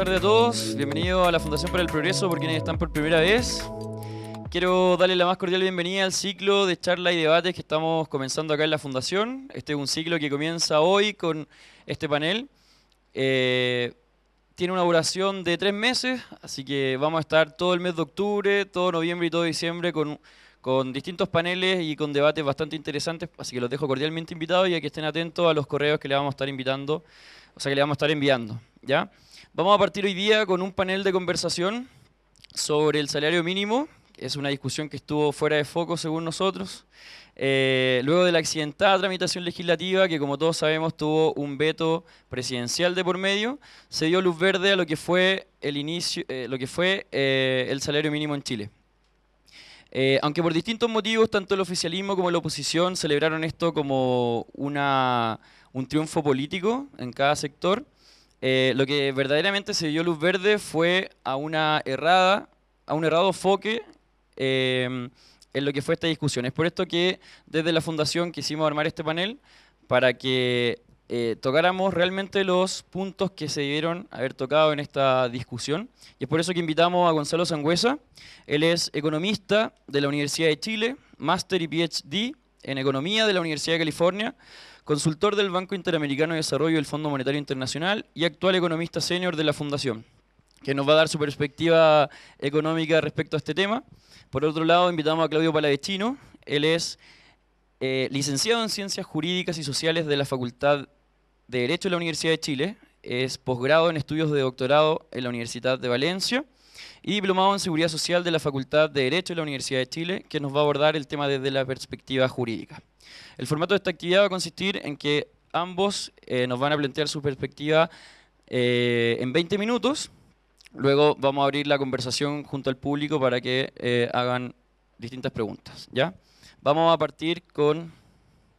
tardes a todos. Bienvenidos a la Fundación para el Progreso por quienes están por primera vez. Quiero darle la más cordial bienvenida al ciclo de charlas y debates que estamos comenzando acá en la Fundación. Este es un ciclo que comienza hoy con este panel. Tiene una duración de 3 meses, así que vamos a estar todo el mes de octubre, todo noviembre y todo diciembre con distintos paneles y con debates bastante interesantes, así que los dejo cordialmente invitados y a que estén atentos a los correos que le vamos a estar invitando, o sea que le vamos a estar enviando, ¿ya? Vamos a partir hoy día con un panel de conversación sobre el salario mínimo. Es una discusión que estuvo fuera de foco según nosotros. Luego de la accidentada tramitación legislativa, que como todos sabemos tuvo un veto presidencial de por medio, se dio luz verde a lo que fue el salario mínimo en Chile. Aunque por distintos motivos, tanto el oficialismo como la oposición celebraron esto como un triunfo político en cada sector, lo que verdaderamente se dio luz verde fue a un errado enfoque en lo que fue esta discusión. Es por esto que desde la Fundación quisimos armar este panel para que tocáramos realmente los puntos que se debieron haber tocado en esta discusión. Y es por eso que invitamos a Gonzalo Sangüesa. Él es economista de la Universidad de Chile, máster y PhD en Economía de la Universidad de California, consultor del Banco Interamericano de Desarrollo y el Fondo Monetario Internacional y actual economista senior de la Fundación, que nos va a dar su perspectiva económica respecto a este tema. Por otro lado, invitamos a Claudio Palavecino. Él es licenciado en Ciencias Jurídicas y Sociales de la Facultad de Derecho de la Universidad de Chile, es posgrado en estudios de doctorado en la Universidad de Valencia y diplomado en Seguridad Social de la Facultad de Derecho de la Universidad de Chile, que nos va a abordar el tema desde la perspectiva jurídica. El formato de esta actividad va a consistir en que ambos nos van a plantear su perspectiva en 20 minutos. Luego vamos a abrir la conversación junto al público para que hagan distintas preguntas, ¿ya? Vamos a partir con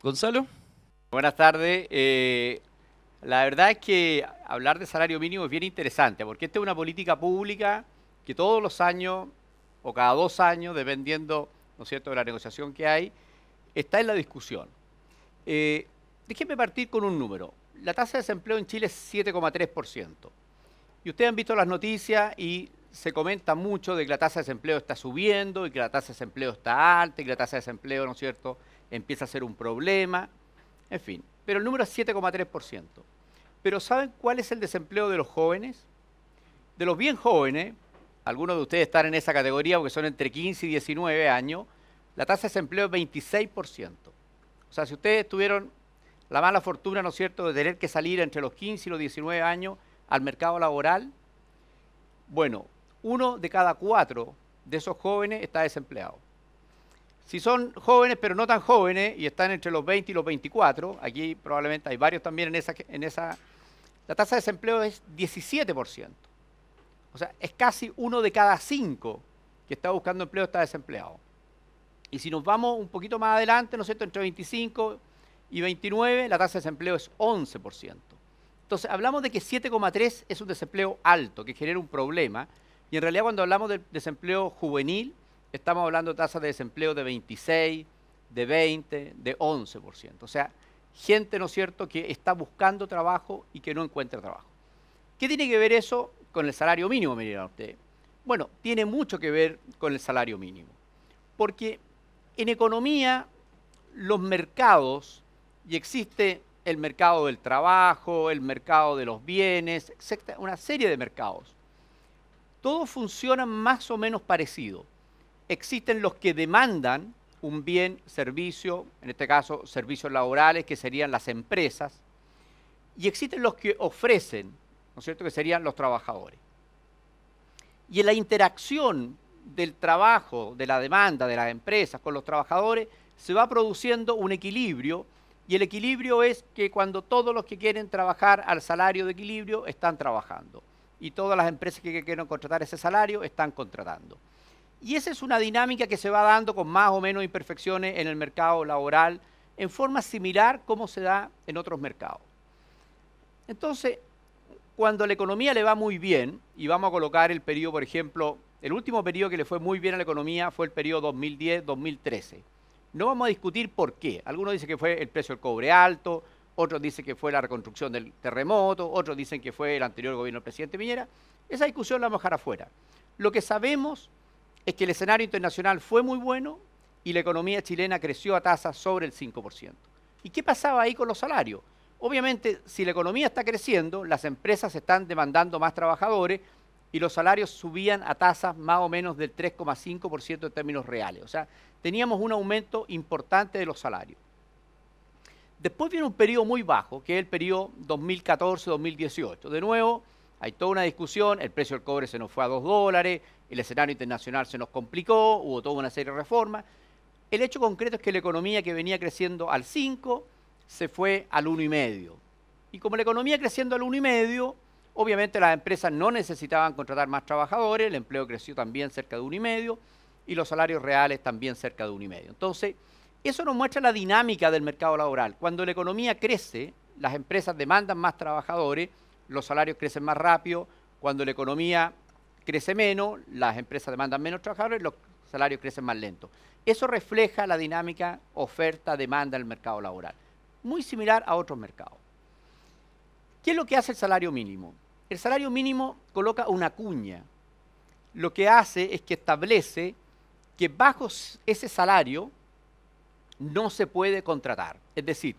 Gonzalo. Buenas tardes. La verdad es que hablar de salario mínimo es bien interesante, porque esta es una política pública que todos los años, o cada 2 años, dependiendo, ¿no es cierto?, de la negociación que hay, está en la discusión. Déjenme partir con un número. La tasa de desempleo en Chile es 7,3%. Y ustedes han visto las noticias y se comenta mucho de que la tasa de desempleo está subiendo y que la tasa de desempleo está alta y que la tasa de desempleo, ¿no es cierto?, empieza a ser un problema. En fin, pero el número es 7,3%. Pero ¿saben cuál es el desempleo de los jóvenes? De los bien jóvenes, algunos de ustedes están en esa categoría porque son entre 15 y 19 años, la tasa de desempleo es 26%. O sea, si ustedes tuvieron la mala fortuna, ¿no es cierto?, de tener que salir entre los 15 y los 19 años al mercado laboral, bueno, 1 de cada 4 de esos jóvenes está desempleado. Si son jóvenes pero no tan jóvenes y están entre los 20 y los 24, aquí probablemente hay varios también la tasa de desempleo es 17%. O sea, es casi 1 de cada 5 que está buscando empleo está desempleado. Y si nos vamos un poquito más adelante, ¿no es cierto?, entre 25 y 29, la tasa de desempleo es 11%. Entonces, hablamos de que 7,3 es un desempleo alto, que genera un problema, y en realidad cuando hablamos de desempleo juvenil, estamos hablando de tasas de desempleo de 26, de 20, de 11%. O sea, gente, ¿no es cierto?, que está buscando trabajo y que no encuentra trabajo. ¿Qué tiene que ver eso con el salario mínimo, me dirán ustedes? Bueno, tiene mucho que ver con el salario mínimo, porque en economía los mercados, y existe el mercado del trabajo, el mercado de los bienes, etcétera, una serie de mercados. Todos funcionan más o menos parecido. Existen los que demandan un bien, servicio, en este caso servicios laborales, que serían las empresas, y existen los que ofrecen, ¿no es cierto?, que serían los trabajadores. Y en la interacción del trabajo, de la demanda de las empresas con los trabajadores, se va produciendo un equilibrio. Y el equilibrio es que cuando todos los que quieren trabajar al salario de equilibrio están trabajando. Y todas las empresas que quieren contratar ese salario están contratando. Y esa es una dinámica que se va dando con más o menos imperfecciones en el mercado laboral, en forma similar como se da en otros mercados. Entonces, cuando a la economía le va muy bien, y vamos a colocar el periodo, por ejemplo, el último periodo que le fue muy bien a la economía fue el periodo 2010-2013. No vamos a discutir por qué. Algunos dicen que fue el precio del cobre alto, otros dicen que fue la reconstrucción del terremoto, otros dicen que fue el anterior gobierno del presidente Piñera. Esa discusión la vamos a dejar afuera. Lo que sabemos es que el escenario internacional fue muy bueno y la economía chilena creció a tasas sobre el 5%. ¿Y qué pasaba ahí con los salarios? Obviamente, si la economía está creciendo, las empresas están demandando más trabajadores y los salarios subían a tasas más o menos del 3,5% en términos reales. O sea, teníamos un aumento importante de los salarios. Después viene un periodo muy bajo, que es el periodo 2014-2018. De nuevo, hay toda una discusión, el precio del cobre se nos fue a $2, el escenario internacional se nos complicó, hubo toda una serie de reformas. El hecho concreto es que la economía que venía creciendo al 5 se fue al 1,5. Y como la economía creciendo al 1,5, obviamente las empresas no necesitaban contratar más trabajadores, el empleo creció también cerca de 1,5 y los salarios reales también cerca de 1,5. Entonces, eso nos muestra la dinámica del mercado laboral. Cuando la economía crece, las empresas demandan más trabajadores, los salarios crecen más rápido. Cuando la economía crece menos, las empresas demandan menos trabajadores, los salarios crecen más lento. Eso refleja la dinámica oferta-demanda del mercado laboral. Muy similar a otros mercados. ¿Qué es lo que hace el salario mínimo? El salario mínimo coloca una cuña. Lo que hace es que establece que bajo ese salario no se puede contratar. Es decir,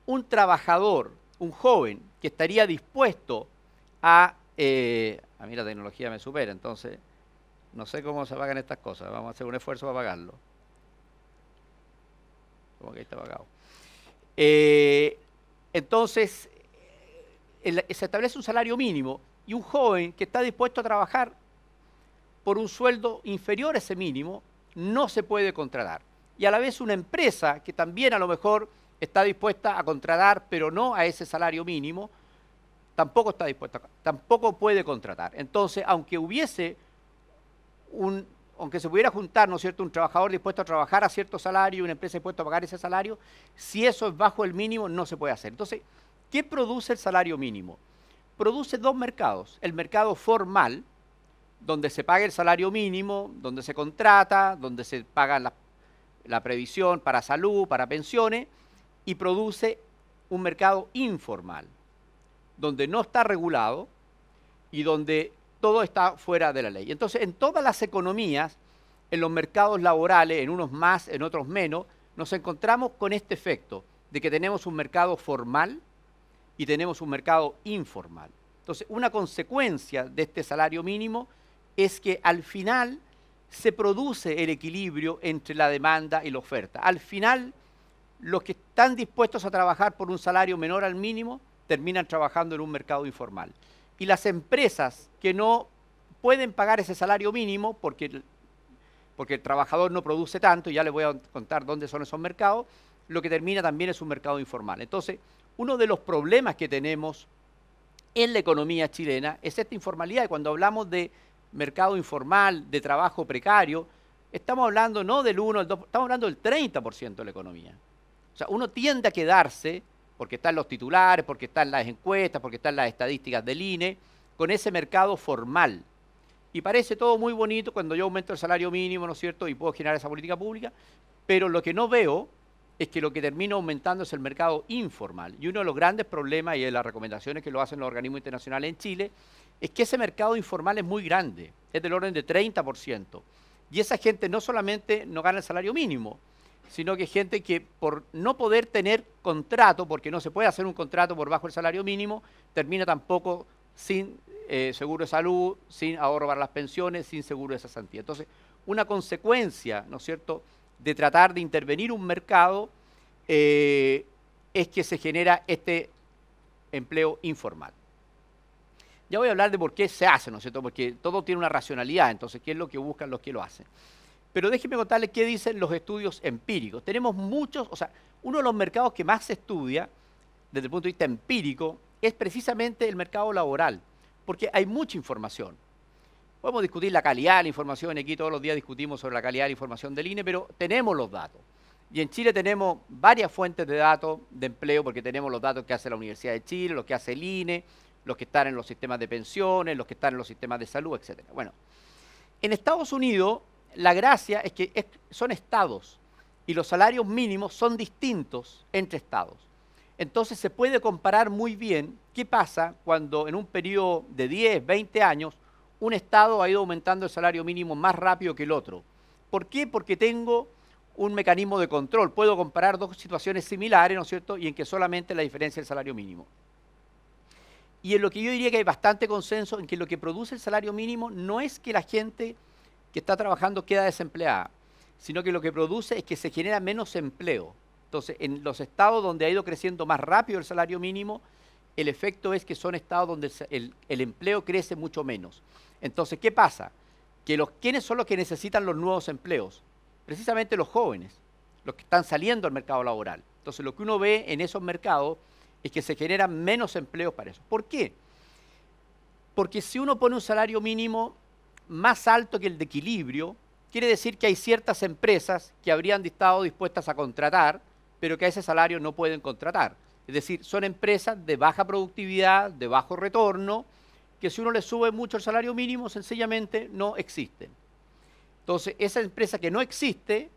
un trabajador, un joven que estaría dispuesto a mí la tecnología me supera, entonces no sé cómo se pagan estas cosas. Vamos a hacer un esfuerzo para pagarlo. Como que ahí está pagado. Entonces, se establece un salario mínimo y un joven que está dispuesto a trabajar por un sueldo inferior a ese mínimo no se puede contratar. Y a la vez una empresa que también a lo mejor está dispuesta a contratar, pero no a ese salario mínimo, tampoco está dispuesta, tampoco puede contratar. Entonces, aunque se pudiera juntar, ¿no es cierto?, un trabajador dispuesto a trabajar a cierto salario y una empresa dispuesta a pagar ese salario, si eso es bajo el mínimo, no se puede hacer. Entonces, ¿qué produce el salario mínimo? Produce dos mercados. El mercado formal, donde se paga el salario mínimo, donde se contrata, donde se paga la previsión para salud, para pensiones, y produce un mercado informal, donde no está regulado y donde todo está fuera de la ley. Entonces, en todas las economías, en los mercados laborales, en unos más, en otros menos, nos encontramos con este efecto de que tenemos un mercado formal y tenemos un mercado informal. Entonces, una consecuencia de este salario mínimo es que al final se produce el equilibrio entre la demanda y la oferta. Al final, los que están dispuestos a trabajar por un salario menor al mínimo terminan trabajando en un mercado informal. Y las empresas que no pueden pagar ese salario mínimo porque el trabajador no produce tanto, y ya les voy a contar dónde son esos mercados, lo que termina también es un mercado informal. Entonces, uno de los problemas que tenemos en la economía chilena es esta informalidad. Y cuando hablamos de mercado informal, de trabajo precario, estamos hablando no del 1, del 2, estamos hablando del 30% de la economía. O sea, uno tiende a quedarse, porque están los titulares, porque están las encuestas, porque están las estadísticas del INE, con ese mercado formal. Y parece todo muy bonito cuando yo aumento el salario mínimo, ¿no es cierto?, y puedo generar esa política pública, pero lo que no veo es que lo que termina aumentando es el mercado informal. Y uno de los grandes problemas, y de las recomendaciones que lo hacen los organismos internacionales en Chile, es que ese mercado informal es muy grande, es del orden de 30%. Y esa gente no solamente no gana el salario mínimo, sino que gente que por no poder tener contrato, porque no se puede hacer un contrato por bajo el salario mínimo, termina tampoco sin seguro de salud, sin ahorro para las pensiones, sin seguro de cesantía. Entonces, una consecuencia, ¿no es cierto?, de tratar de intervenir un mercado es que se genera este empleo informal. Ya voy a hablar de por qué se hace, ¿no es cierto?, porque todo tiene una racionalidad, entonces, ¿qué es lo que buscan los que lo hacen? Pero déjenme contarles qué dicen los estudios empíricos. Tenemos muchos, o sea, uno de los mercados que más se estudia desde el punto de vista empírico es precisamente el mercado laboral, porque hay mucha información. Podemos discutir la calidad de la información, aquí todos los días discutimos sobre la calidad de la información del INE, pero tenemos los datos. Y en Chile tenemos varias fuentes de datos de empleo, porque tenemos los datos que hace la Universidad de Chile, los que hace el INE, los que están en los sistemas de pensiones, los que están en los sistemas de salud, etc. Bueno, en Estados Unidos la gracia es que son estados y los salarios mínimos son distintos entre estados. Entonces se puede comparar muy bien qué pasa cuando en un periodo de 10, 20 años un Estado ha ido aumentando el salario mínimo más rápido que el otro. ¿Por qué? Porque tengo un mecanismo de control. Puedo comparar dos situaciones similares, ¿no es cierto? Y en que solamente la diferencia es el salario mínimo. Y en lo que yo diría que hay bastante consenso en que lo que produce el salario mínimo no es que la gente que está trabajando queda desempleada, sino que lo que produce es que se genera menos empleo. Entonces, en los estados donde ha ido creciendo más rápido el salario mínimo, el efecto es que son estados donde el empleo crece mucho menos. Entonces, ¿qué pasa? Que ¿quiénes son los que necesitan los nuevos empleos? Precisamente los jóvenes, los que están saliendo al mercado laboral. Entonces, lo que uno ve en esos mercados es que se generan menos empleos para eso. ¿Por qué? Porque si uno pone un salario mínimo más alto que el de equilibrio, quiere decir que hay ciertas empresas que habrían estado dispuestas a contratar, pero que a ese salario no pueden contratar. Es decir, son empresas de baja productividad, de bajo retorno, que si uno les sube mucho el salario mínimo, sencillamente no existen. Entonces, esa empresa que no existe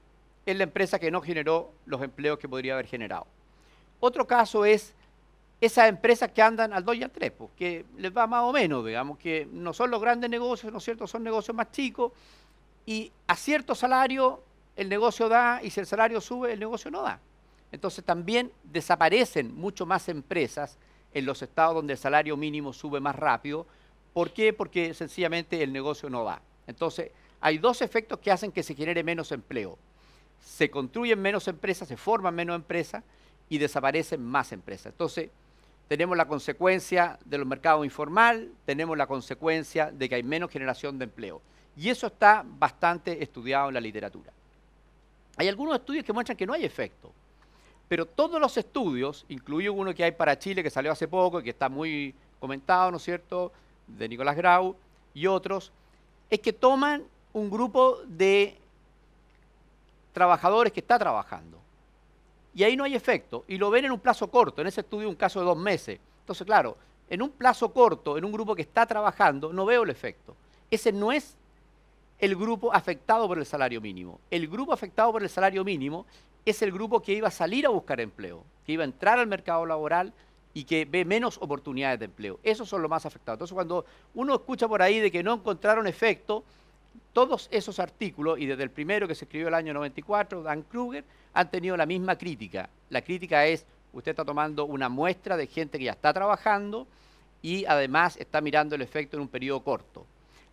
es la empresa que no generó los empleos que podría haber generado. Otro caso es esas empresas que andan al 2 y al 3, pues, que les va más o menos, digamos, que no son los grandes negocios, ¿no es cierto? Son negocios más chicos y a cierto salario el negocio da y si el salario sube, el negocio no da. Entonces también desaparecen mucho más empresas en los estados donde el salario mínimo sube más rápido. ¿Por qué? Porque sencillamente el negocio no da. Entonces hay dos efectos que hacen que se genere menos empleo. Se construyen menos empresas, se forman menos empresas y desaparecen más empresas. Entonces tenemos la consecuencia de los mercados informal, tenemos la consecuencia de que hay menos generación de empleo. Y eso está bastante estudiado en la literatura. Hay algunos estudios que muestran que no hay efecto, pero todos los estudios, incluido uno que hay para Chile que salió hace poco y que está muy comentado, ¿no es cierto?, de Nicolás Grau y otros, es que toman un grupo de trabajadores que está trabajando. Y ahí no hay efecto, y lo ven en un plazo corto, en ese estudio un caso de 2 meses. Entonces, claro, en un plazo corto, en un grupo que está trabajando, no veo el efecto. Ese no es el grupo afectado por el salario mínimo. El grupo afectado por el salario mínimo es el grupo que iba a salir a buscar empleo, que iba a entrar al mercado laboral y que ve menos oportunidades de empleo. Esos son los más afectados. Entonces, cuando uno escucha por ahí de que no encontraron efecto, todos esos artículos, y desde el primero que se escribió el año 94, Dan Kruger, han tenido la misma crítica. La crítica es, usted está tomando una muestra de gente que ya está trabajando y además está mirando el efecto en un periodo corto.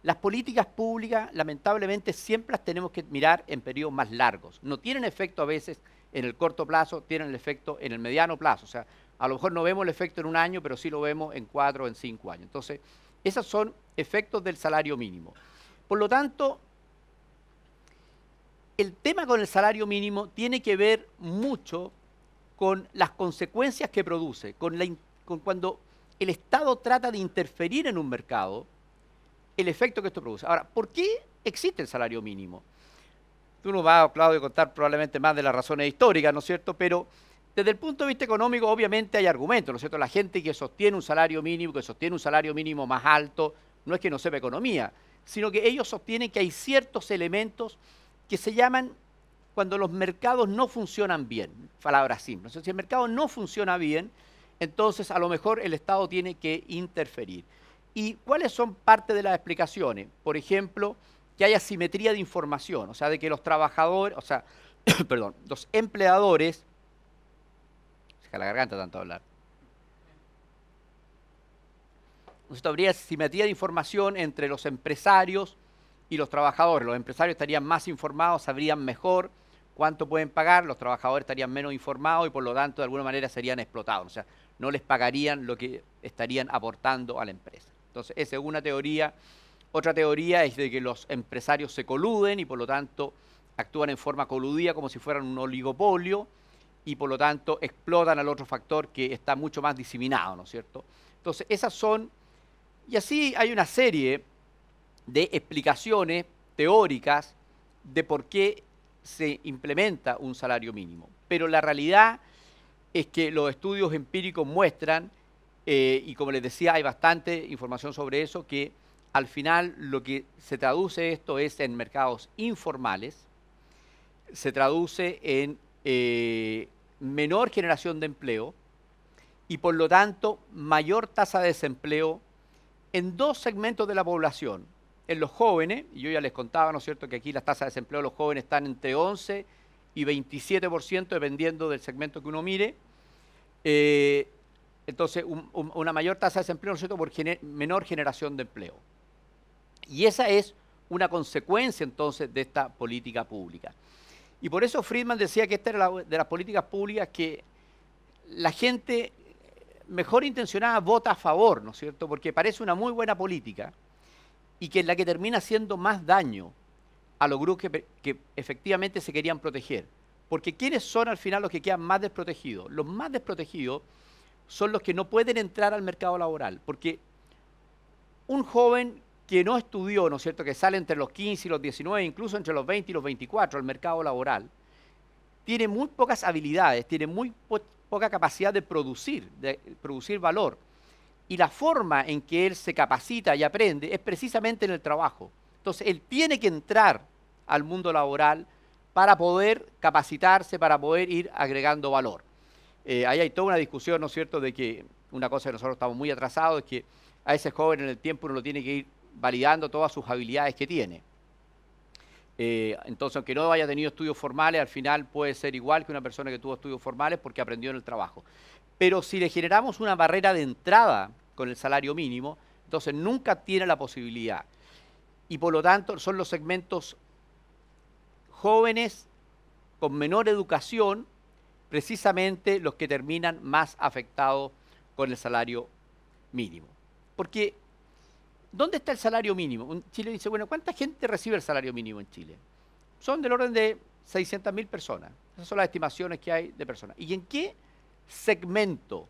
Las políticas públicas, lamentablemente, siempre las tenemos que mirar en periodos más largos. No tienen efecto a veces en el corto plazo, tienen el efecto en el mediano plazo. O sea, a lo mejor no vemos el efecto en un año, pero sí lo vemos en 4 o en 5 años. Entonces, esos son efectos del salario mínimo. Por lo tanto, el tema con el salario mínimo tiene que ver mucho con las consecuencias que produce, con cuando el Estado trata de interferir en un mercado, el efecto que esto produce. Ahora, ¿por qué existe el salario mínimo? Tú nos vas, Claudio, a contar probablemente más de las razones históricas, ¿no es cierto? Pero desde el punto de vista económico, obviamente hay argumentos, ¿no es cierto? La gente que sostiene un salario mínimo, que sostiene un salario mínimo más alto, no es que no sepa economía, sino que ellos sostienen que hay ciertos elementos que se llaman cuando los mercados no funcionan bien, palabras simples. Entonces, si el mercado no funciona bien, entonces a lo mejor el Estado tiene que interferir. ¿Y cuáles son parte de las explicaciones? Por ejemplo, que haya asimetría de información, o sea, de que los trabajadores, o sea, perdón, los empleadores, deja la garganta tanto hablar. Entonces habría asimetría de información entre los empresarios y los trabajadores. Los empresarios estarían más informados, sabrían mejor cuánto pueden pagar, los trabajadores estarían menos informados y por lo tanto de alguna manera serían explotados. O sea, no les pagarían lo que estarían aportando a la empresa. Entonces, esa es una teoría. Otra teoría es de que los empresarios se coluden y por lo tanto actúan en forma coludida como si fueran un oligopolio y por lo tanto explotan al otro factor que está mucho más diseminado, ¿no es cierto? Entonces, esas son, y así hay una serie de explicaciones teóricas de por qué se implementa un salario mínimo. Pero la realidad es que los estudios empíricos muestran, y como les decía, hay bastante información sobre eso, que al final lo que se traduce esto es en mercados informales, se traduce en menor generación de empleo, y por lo tanto mayor tasa de desempleo en dos segmentos de la población. En los jóvenes, y yo ya les contaba, ¿no es cierto?, que aquí las tasas de desempleo de los jóvenes están entre 11 y 27%, dependiendo del segmento que uno mire. Entonces, una mayor tasa de desempleo, ¿no es cierto?, por menor generación de empleo. Y esa es una consecuencia, entonces, de esta política pública. Y por eso Friedman decía que esta era de las políticas públicas que la gente mejor intencionada vota a favor, ¿no es cierto?, porque parece una muy buena política y que es la que termina haciendo más daño a los grupos que efectivamente se querían proteger. Porque ¿quiénes son al final los que quedan más desprotegidos? Los más desprotegidos son los que no pueden entrar al mercado laboral, porque un joven que no estudió, ¿no es cierto?, que sale entre los 15 y los 19, incluso entre los 20 y los 24 al mercado laboral, tiene muy pocas habilidades, tiene muy poca capacidad de producir valor. Y la forma en que él se capacita y aprende es precisamente en el trabajo. Entonces, él tiene que entrar al mundo laboral para poder capacitarse, para poder ir agregando valor. Ahí hay toda una discusión, ¿no es cierto?, de que una cosa que nosotros estamos muy atrasados es que a ese joven en el tiempo uno lo tiene que ir validando todas sus habilidades que tiene. Entonces, aunque no haya tenido estudios formales, al final puede ser igual que una persona que tuvo estudios formales porque aprendió en el trabajo. Pero si le generamos una barrera de entrada con el salario mínimo, entonces nunca tiene la posibilidad. Y por lo tanto, son los segmentos jóvenes con menor educación precisamente los que terminan más afectados con el salario mínimo. Porque, ¿dónde está el salario mínimo? Chile dice, bueno, ¿cuánta gente recibe el salario mínimo en Chile? Son del orden de 600.000 personas. Esas son las estimaciones que hay de personas. ¿Y en qué segmento?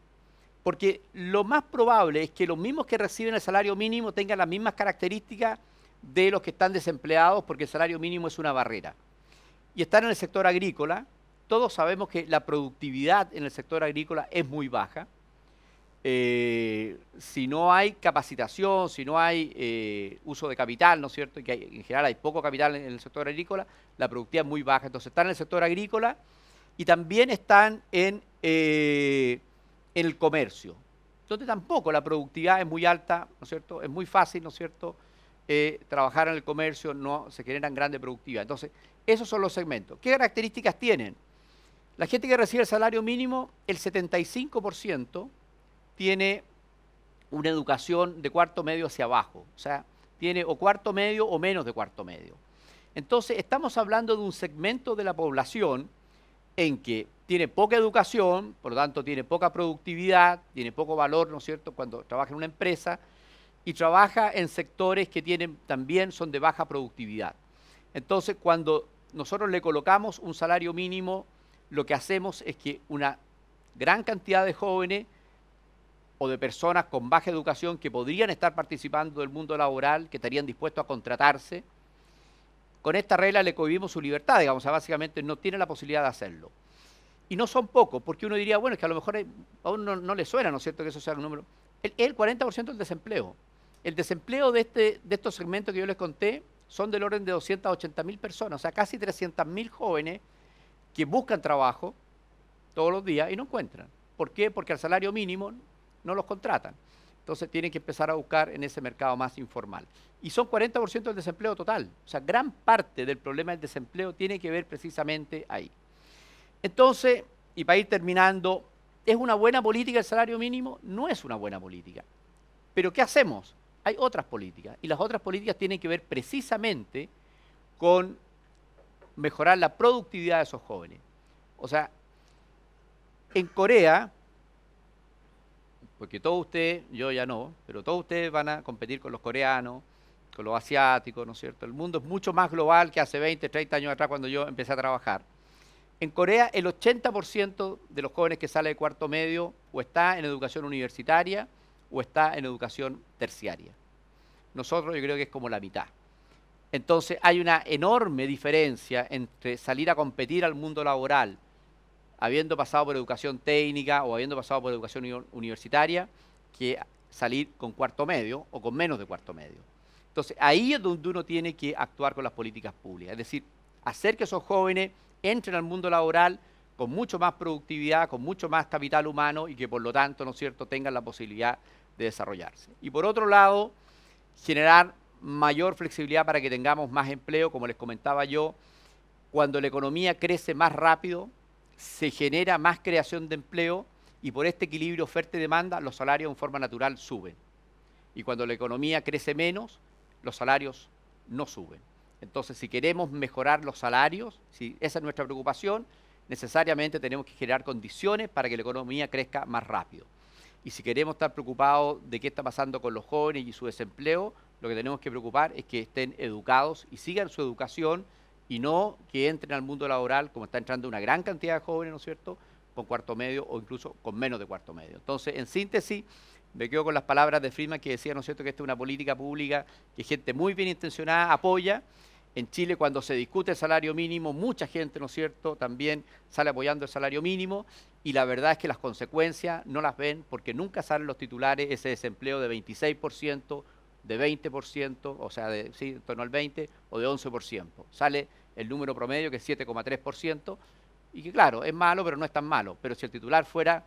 Porque lo más probable es que los mismos que reciben el salario mínimo tengan las mismas características de los que están desempleados, porque el salario mínimo es una barrera. Y están en el sector agrícola. Todos sabemos que la productividad en el sector agrícola es muy baja. Si no hay capacitación, si no hay uso de capital, ¿no es cierto? Y que en general hay poco capital en el sector agrícola, la productividad es muy baja. Entonces están en el sector agrícola y también están en el comercio, donde tampoco la productividad es muy alta, ¿no es cierto? Es muy fácil, ¿no es cierto?, trabajar en el comercio, no se generan grandes productividad. Entonces, esos son los segmentos. ¿Qué características tienen? La gente que recibe el salario mínimo, el 75% tiene una educación de cuarto medio hacia abajo, o sea, tiene o cuarto medio o menos de cuarto medio. Entonces, estamos hablando de un segmento de la población en que tiene poca educación, por lo tanto tiene poca productividad, tiene poco valor, ¿no es cierto?, cuando trabaja en una empresa, y trabaja en sectores que también son de baja productividad. Entonces, cuando nosotros le colocamos un salario mínimo, lo que hacemos es que una gran cantidad de jóvenes o de personas con baja educación que podrían estar participando del mundo laboral, que estarían dispuestos a contratarse, con esta regla le cohibimos su libertad, digamos, o sea, básicamente no tiene la posibilidad de hacerlo. Y no son pocos, porque uno diría, bueno, es que a lo mejor a uno no le suena, ¿no es cierto?, que eso sea un número. El 40% del desempleo. El desempleo de estos segmentos que yo les conté son del orden de 280.000 personas, o sea, casi 300.000 jóvenes que buscan trabajo todos los días y no encuentran. ¿Por qué? Porque al salario mínimo no los contratan. Entonces tienen que empezar a buscar en ese mercado más informal. Y son 40% del desempleo total. O sea, gran parte del problema del desempleo tiene que ver precisamente ahí. Entonces, y para ir terminando, ¿es una buena política el salario mínimo? No es una buena política. ¿Pero qué hacemos? Hay otras políticas. Y las otras políticas tienen que ver precisamente con mejorar la productividad de esos jóvenes. O sea, en Corea, porque todos ustedes, yo ya no, pero todos ustedes van a competir con los coreanos, con los asiáticos, ¿no es cierto? El mundo es mucho más global que hace 20, 30 años atrás cuando yo empecé a trabajar. En Corea, el 80% de los jóvenes que sale de cuarto medio o está en educación universitaria o está en educación terciaria. Nosotros yo creo que es como la mitad. Entonces hay una enorme diferencia entre salir a competir al mundo laboral habiendo pasado por educación técnica o habiendo pasado por educación universitaria que salir con cuarto medio o con menos de cuarto medio. Entonces ahí es donde uno tiene que actuar con las políticas públicas, es decir, hacer que esos jóvenes entren al mundo laboral con mucho más productividad, con mucho más capital humano y que por lo tanto, ¿no es cierto?, tengan la posibilidad de desarrollarse. Y por otro lado, generar mayor flexibilidad para que tengamos más empleo, como les comentaba yo, cuando la economía crece más rápido, se genera más creación de empleo y por este equilibrio oferta y demanda, los salarios en forma natural suben. Y cuando la economía crece menos, los salarios no suben. Entonces, si queremos mejorar los salarios, si esa es nuestra preocupación, necesariamente tenemos que generar condiciones para que la economía crezca más rápido. Y si queremos estar preocupados de qué está pasando con los jóvenes y su desempleo, lo que tenemos que preocupar es que estén educados y sigan su educación y no que entren al mundo laboral, como está entrando una gran cantidad de jóvenes, ¿no es cierto?, con cuarto medio o incluso con menos de cuarto medio. Entonces, en síntesis, me quedo con las palabras de Friedman que decía, ¿no es cierto?, que esta es una política pública que gente muy bien intencionada apoya. En Chile, cuando se discute el salario mínimo, mucha gente, ¿no es cierto?, también sale apoyando el salario mínimo y la verdad es que las consecuencias no las ven porque nunca salen los titulares ese desempleo de 26%, de 20%, o sea, sí, en torno al 20% o de 11%. Sale el número promedio que es 7,3% y que claro, es malo, pero no es tan malo. Pero si el titular fuera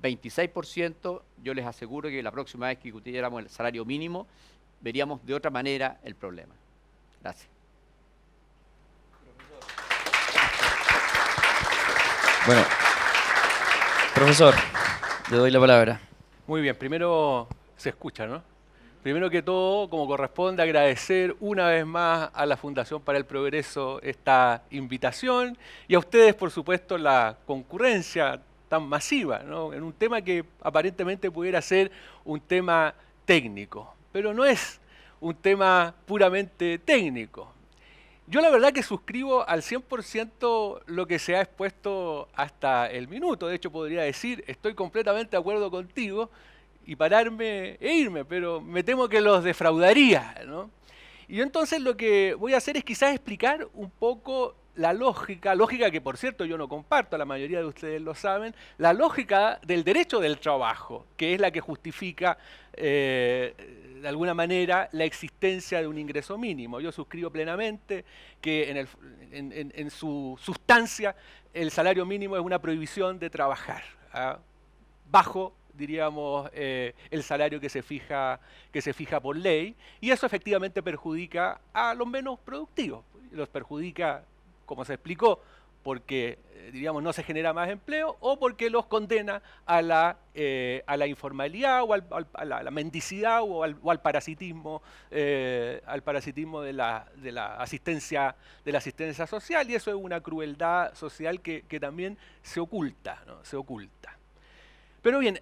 26%, yo les aseguro que la próxima vez que discutiéramos el salario mínimo, veríamos de otra manera el problema. Gracias. Bueno, profesor, le doy la palabra. Muy bien, primero se escucha, ¿no? Primero que todo, como corresponde, agradecer una vez más a la Fundación para el Progreso esta invitación y a ustedes, por supuesto, la concurrencia tan masiva, ¿no?, en un tema que aparentemente pudiera ser un tema técnico, pero no es un tema puramente técnico. Yo la verdad que suscribo al 100% lo que se ha expuesto hasta el minuto. De hecho, podría decir, estoy completamente de acuerdo contigo y pararme e irme, pero me temo que los defraudaría, ¿no? Y yo entonces lo que voy a hacer es quizás explicar un poco la lógica que por cierto yo no comparto, la mayoría de ustedes lo saben, la lógica del derecho del trabajo, que es la que justifica de alguna manera la existencia de un ingreso mínimo. Yo suscribo plenamente que en su sustancia el salario mínimo es una prohibición de trabajar, ¿ah?, bajo, diríamos, el salario que se fija por ley, y eso efectivamente perjudica a los menos productivos, los perjudica, como se explicó, porque diríamos no se genera más empleo o porque los condena a la informalidad o a la mendicidad o al parasitismo de la asistencia social, y eso es una crueldad social que también se oculta, ¿no? Se oculta. Pero bien,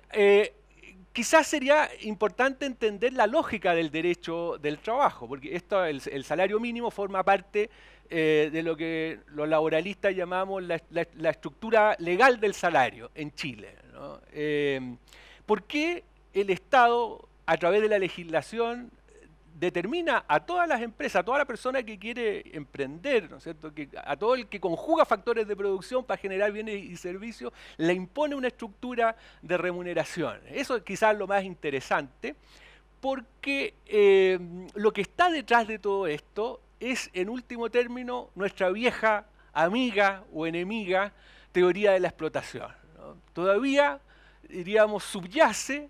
quizás sería importante entender la lógica del derecho del trabajo, porque el salario mínimo forma parte de lo que los laboralistas llamamos la estructura legal del salario en Chile, ¿no? ¿Por qué el Estado, a través de la legislación, determina a todas las empresas, a toda la persona que quiere emprender, ¿no es cierto?, a todo el que conjuga factores de producción para generar bienes y servicios, le impone una estructura de remuneración? Eso es quizás lo más interesante, porque lo que está detrás de todo esto es, en último término, nuestra vieja amiga o enemiga teoría de la explotación, ¿no? Todavía, diríamos, subyace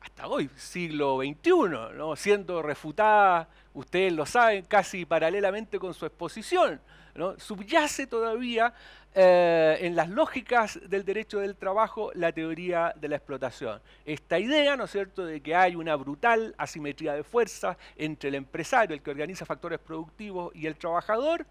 hasta hoy, siglo XXI, ¿no?, siendo refutada, ustedes lo saben, casi paralelamente con su exposición, ¿no? Subyace todavía en las lógicas del derecho del trabajo la teoría de la explotación. Esta idea, ¿no es cierto?, de que hay una brutal asimetría de fuerzas entre el empresario, el que organiza factores productivos, y el trabajador,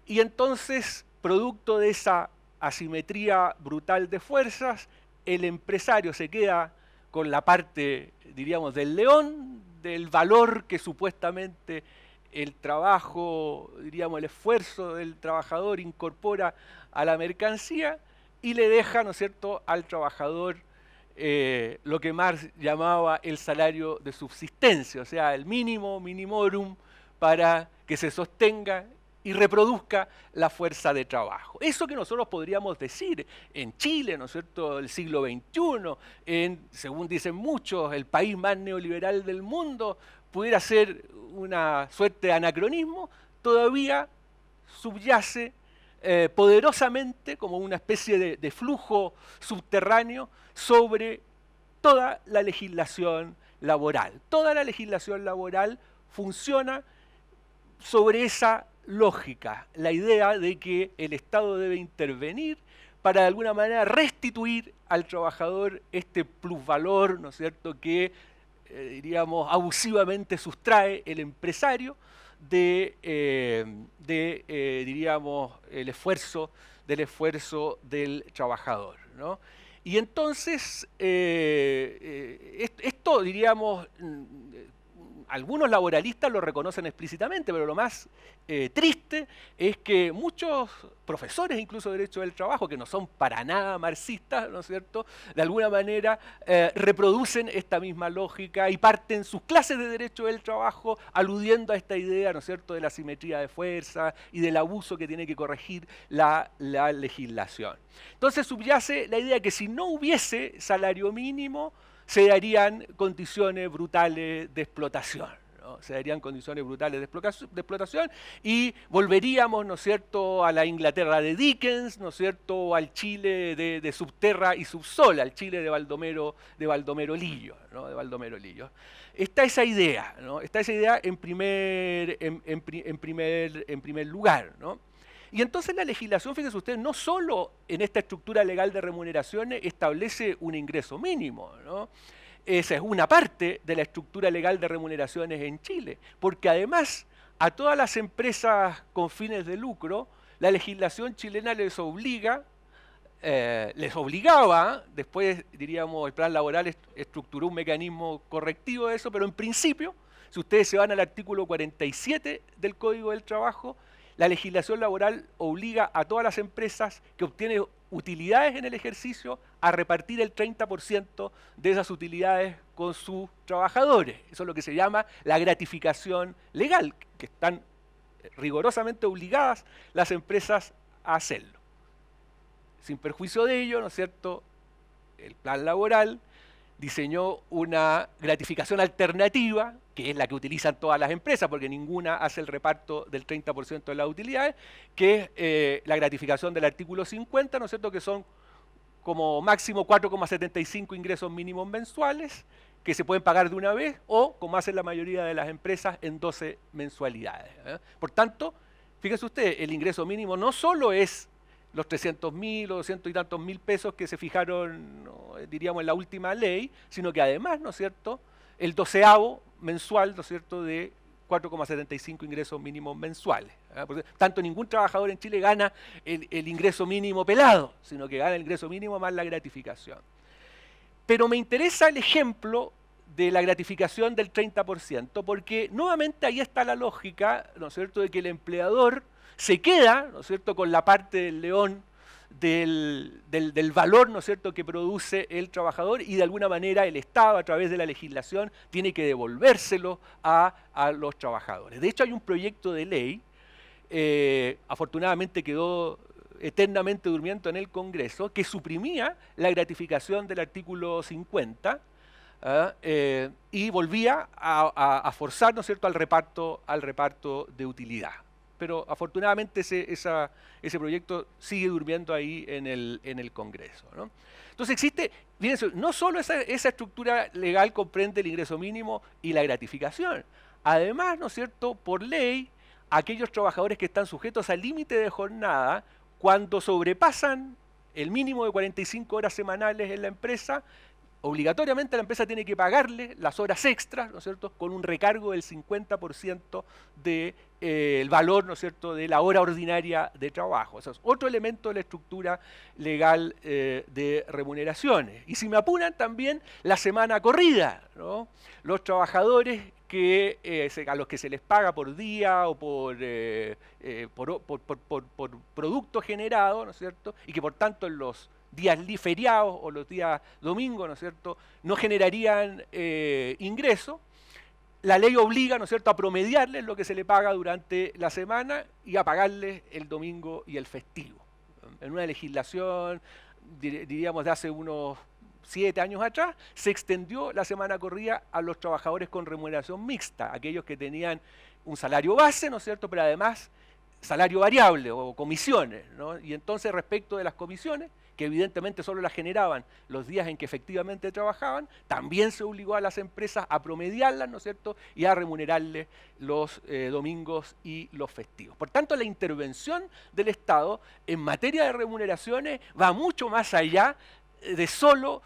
y entonces, producto de esa asimetría brutal de fuerzas, el empresario se queda con la parte, diríamos, del león, del valor que supuestamente el trabajo, diríamos, el esfuerzo del trabajador incorpora a la mercancía, y le deja, ¿no es cierto?, al trabajador lo que Marx llamaba el salario de subsistencia, o sea, el mínimo minimorum para que se sostenga y reproduzca la fuerza de trabajo. Eso que nosotros podríamos decir en Chile, ¿no es cierto?, el siglo XXI, según dicen muchos, el país más neoliberal del mundo, pudiera ser una suerte de anacronismo, todavía subyace poderosamente como una especie de flujo subterráneo sobre toda la legislación laboral. Toda la legislación laboral funciona sobre esa lógica, la idea de que el Estado debe intervenir para de alguna manera restituir al trabajador este plusvalor, ¿no es cierto?, que diríamos abusivamente sustrae el empresario diríamos el esfuerzo del trabajador, ¿no? Y entonces esto diríamos algunos laboralistas lo reconocen explícitamente, pero lo más triste es que muchos profesores, incluso de Derecho del Trabajo, que no son para nada marxistas, ¿no es cierto?, de alguna manera reproducen esta misma lógica y parten sus clases de Derecho del Trabajo aludiendo a esta idea, ¿no es cierto?, de la simetría de fuerza y del abuso que tiene que corregir la legislación. Entonces subyace la idea que si no hubiese salario mínimo, se darían condiciones brutales de explotación, ¿no? Se darían condiciones brutales de explotación y volveríamos, ¿no es cierto?, a la Inglaterra de Dickens, ¿no es cierto?, al Chile de Subterra y Subsol, al Chile de Baldomero Lillo, ¿no?, de Baldomero Lillo. Está esa idea, ¿no?, está esa idea en primer lugar, ¿no? Y entonces la legislación, fíjense ustedes, no solo en esta estructura legal de remuneraciones establece un ingreso mínimo, ¿no? Esa es una parte de la estructura legal de remuneraciones en Chile, porque además a todas las empresas con fines de lucro, la legislación chilena les obligaba, después diríamos el plan laboral estructuró un mecanismo correctivo de eso, pero en principio, si ustedes se van al artículo 47 del Código del Trabajo, la legislación laboral obliga a todas las empresas que obtienen utilidades en el ejercicio a repartir el 30% de esas utilidades con sus trabajadores. Eso es lo que se llama la gratificación legal, que están rigurosamente obligadas las empresas a hacerlo. Sin perjuicio de ello, ¿no es cierto?, el plan laboral diseñó una gratificación alternativa, que es la que utilizan todas las empresas, porque ninguna hace el reparto del 30% de las utilidades, que es la gratificación del artículo 50, ¿no es cierto?, que son como máximo 4,75 ingresos mínimos mensuales, que se pueden pagar de una vez, o, como hacen la mayoría de las empresas, en 12 mensualidades. Por tanto, fíjense ustedes, el ingreso mínimo no solo es los 300.000 o 200 y tantos mil pesos que se fijaron, ¿no?, diríamos, en la última ley, sino que además, ¿no es cierto?, el 12avo mensual, ¿no es cierto?, de 4,75 ingresos mínimos mensuales. Porque tanto ningún trabajador en Chile gana el ingreso mínimo pelado, sino que gana el ingreso mínimo más la gratificación. Pero me interesa el ejemplo de la gratificación del 30%, porque nuevamente ahí está la lógica, ¿no es cierto?, de que el empleador se queda, ¿no es cierto?, con la parte del león del valor, ¿no es cierto?, que produce el trabajador, y de alguna manera el Estado, a través de la legislación, tiene que devolvérselo a los trabajadores. De hecho, hay un proyecto de ley, afortunadamente quedó eternamente durmiendo en el Congreso, que suprimía la gratificación del artículo 50, y volvía a forzar, ¿no es cierto?, al reparto de utilidad. Pero afortunadamente ese proyecto sigue durmiendo ahí en el Congreso, ¿no? Entonces existe, fíjense, no solo esa estructura legal comprende el ingreso mínimo y la gratificación, además, ¿no es cierto?, por ley, aquellos trabajadores que están sujetos al límite de jornada, cuando sobrepasan el mínimo de 45 horas semanales en la empresa, obligatoriamente la empresa tiene que pagarle las horas extras, ¿no es cierto?, con un recargo del 50% del valor, ¿no es cierto?, de la hora ordinaria de trabajo. Eso es otro elemento de la estructura legal de remuneraciones. Y si me apuran, también la semana corrida, ¿no? Los trabajadores a los que se les paga por día o por producto generado, ¿no es cierto?, y que por tanto en los días feriados o los días domingos, ¿no es cierto?, no generarían ingreso. La ley obliga, ¿no es cierto?, a promediarles lo que se le paga durante la semana y a pagarles el domingo y el festivo. En una legislación, diríamos, de hace unos 7 años atrás, se extendió la semana corrida a los trabajadores con remuneración mixta, aquellos que tenían un salario base, ¿no es cierto?, pero además salario variable o comisiones, ¿no? Y entonces respecto de las comisiones, que evidentemente solo las generaban los días en que efectivamente trabajaban, también se obligó a las empresas a promediarlas, ¿no es cierto?, y a remunerarles los domingos y los festivos. Por tanto, la intervención del Estado en materia de remuneraciones va mucho más allá de solo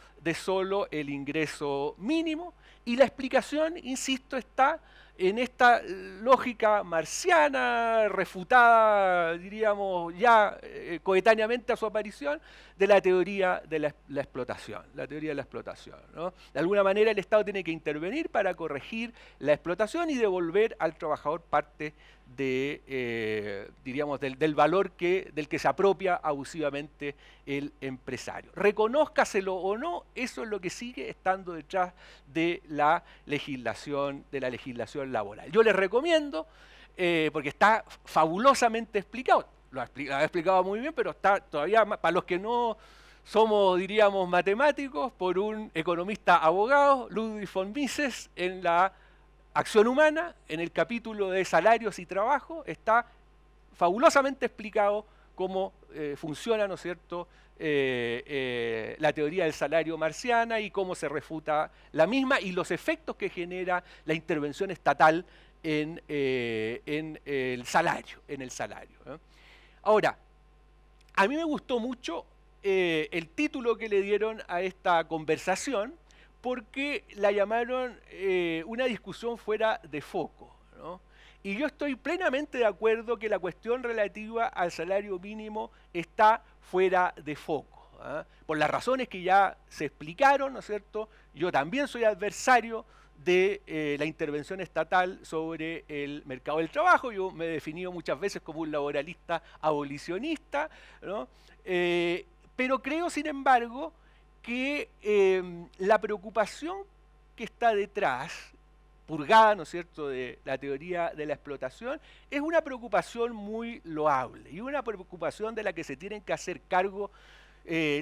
el ingreso mínimo, y la explicación, insisto, está en esta lógica marciana, refutada, diríamos, ya coetáneamente a su aparición, de la teoría de la explotación. La teoría de la explotación, ¿no? De alguna manera el Estado tiene que intervenir para corregir la explotación y devolver al trabajador parte de, diríamos, del valor del que se apropia abusivamente el empresario. Reconózcaselo o no, eso es lo que sigue estando detrás de la legislación laboral. Yo les recomiendo, porque está fabulosamente explicado, lo ha explicado muy bien, pero está todavía, para los que no somos, diríamos, matemáticos, por un economista abogado, Ludwig von Mises, en la Acción Humana, en el capítulo de salarios y trabajo, está fabulosamente explicado cómo funciona, ¿no es cierto?, la teoría del salario marciana y cómo se refuta la misma y los efectos que genera la intervención estatal en el salario. ¿Eh? Ahora, a mí me gustó mucho el título que le dieron a esta conversación, porque la llamaron una discusión fuera de foco, ¿no? Y yo estoy plenamente de acuerdo que la cuestión relativa al salario mínimo está fuera de foco, ¿eh? Por las razones que ya se explicaron, ¿no es cierto? Yo también soy adversario de la intervención estatal sobre el mercado del trabajo. Yo me he definido muchas veces como un laboralista abolicionista, ¿no? Pero creo, sin embargo, que la preocupación que está detrás, purgada, ¿no es cierto?, de la teoría de la explotación, es una preocupación muy loable y una preocupación de la que se tienen que hacer cargo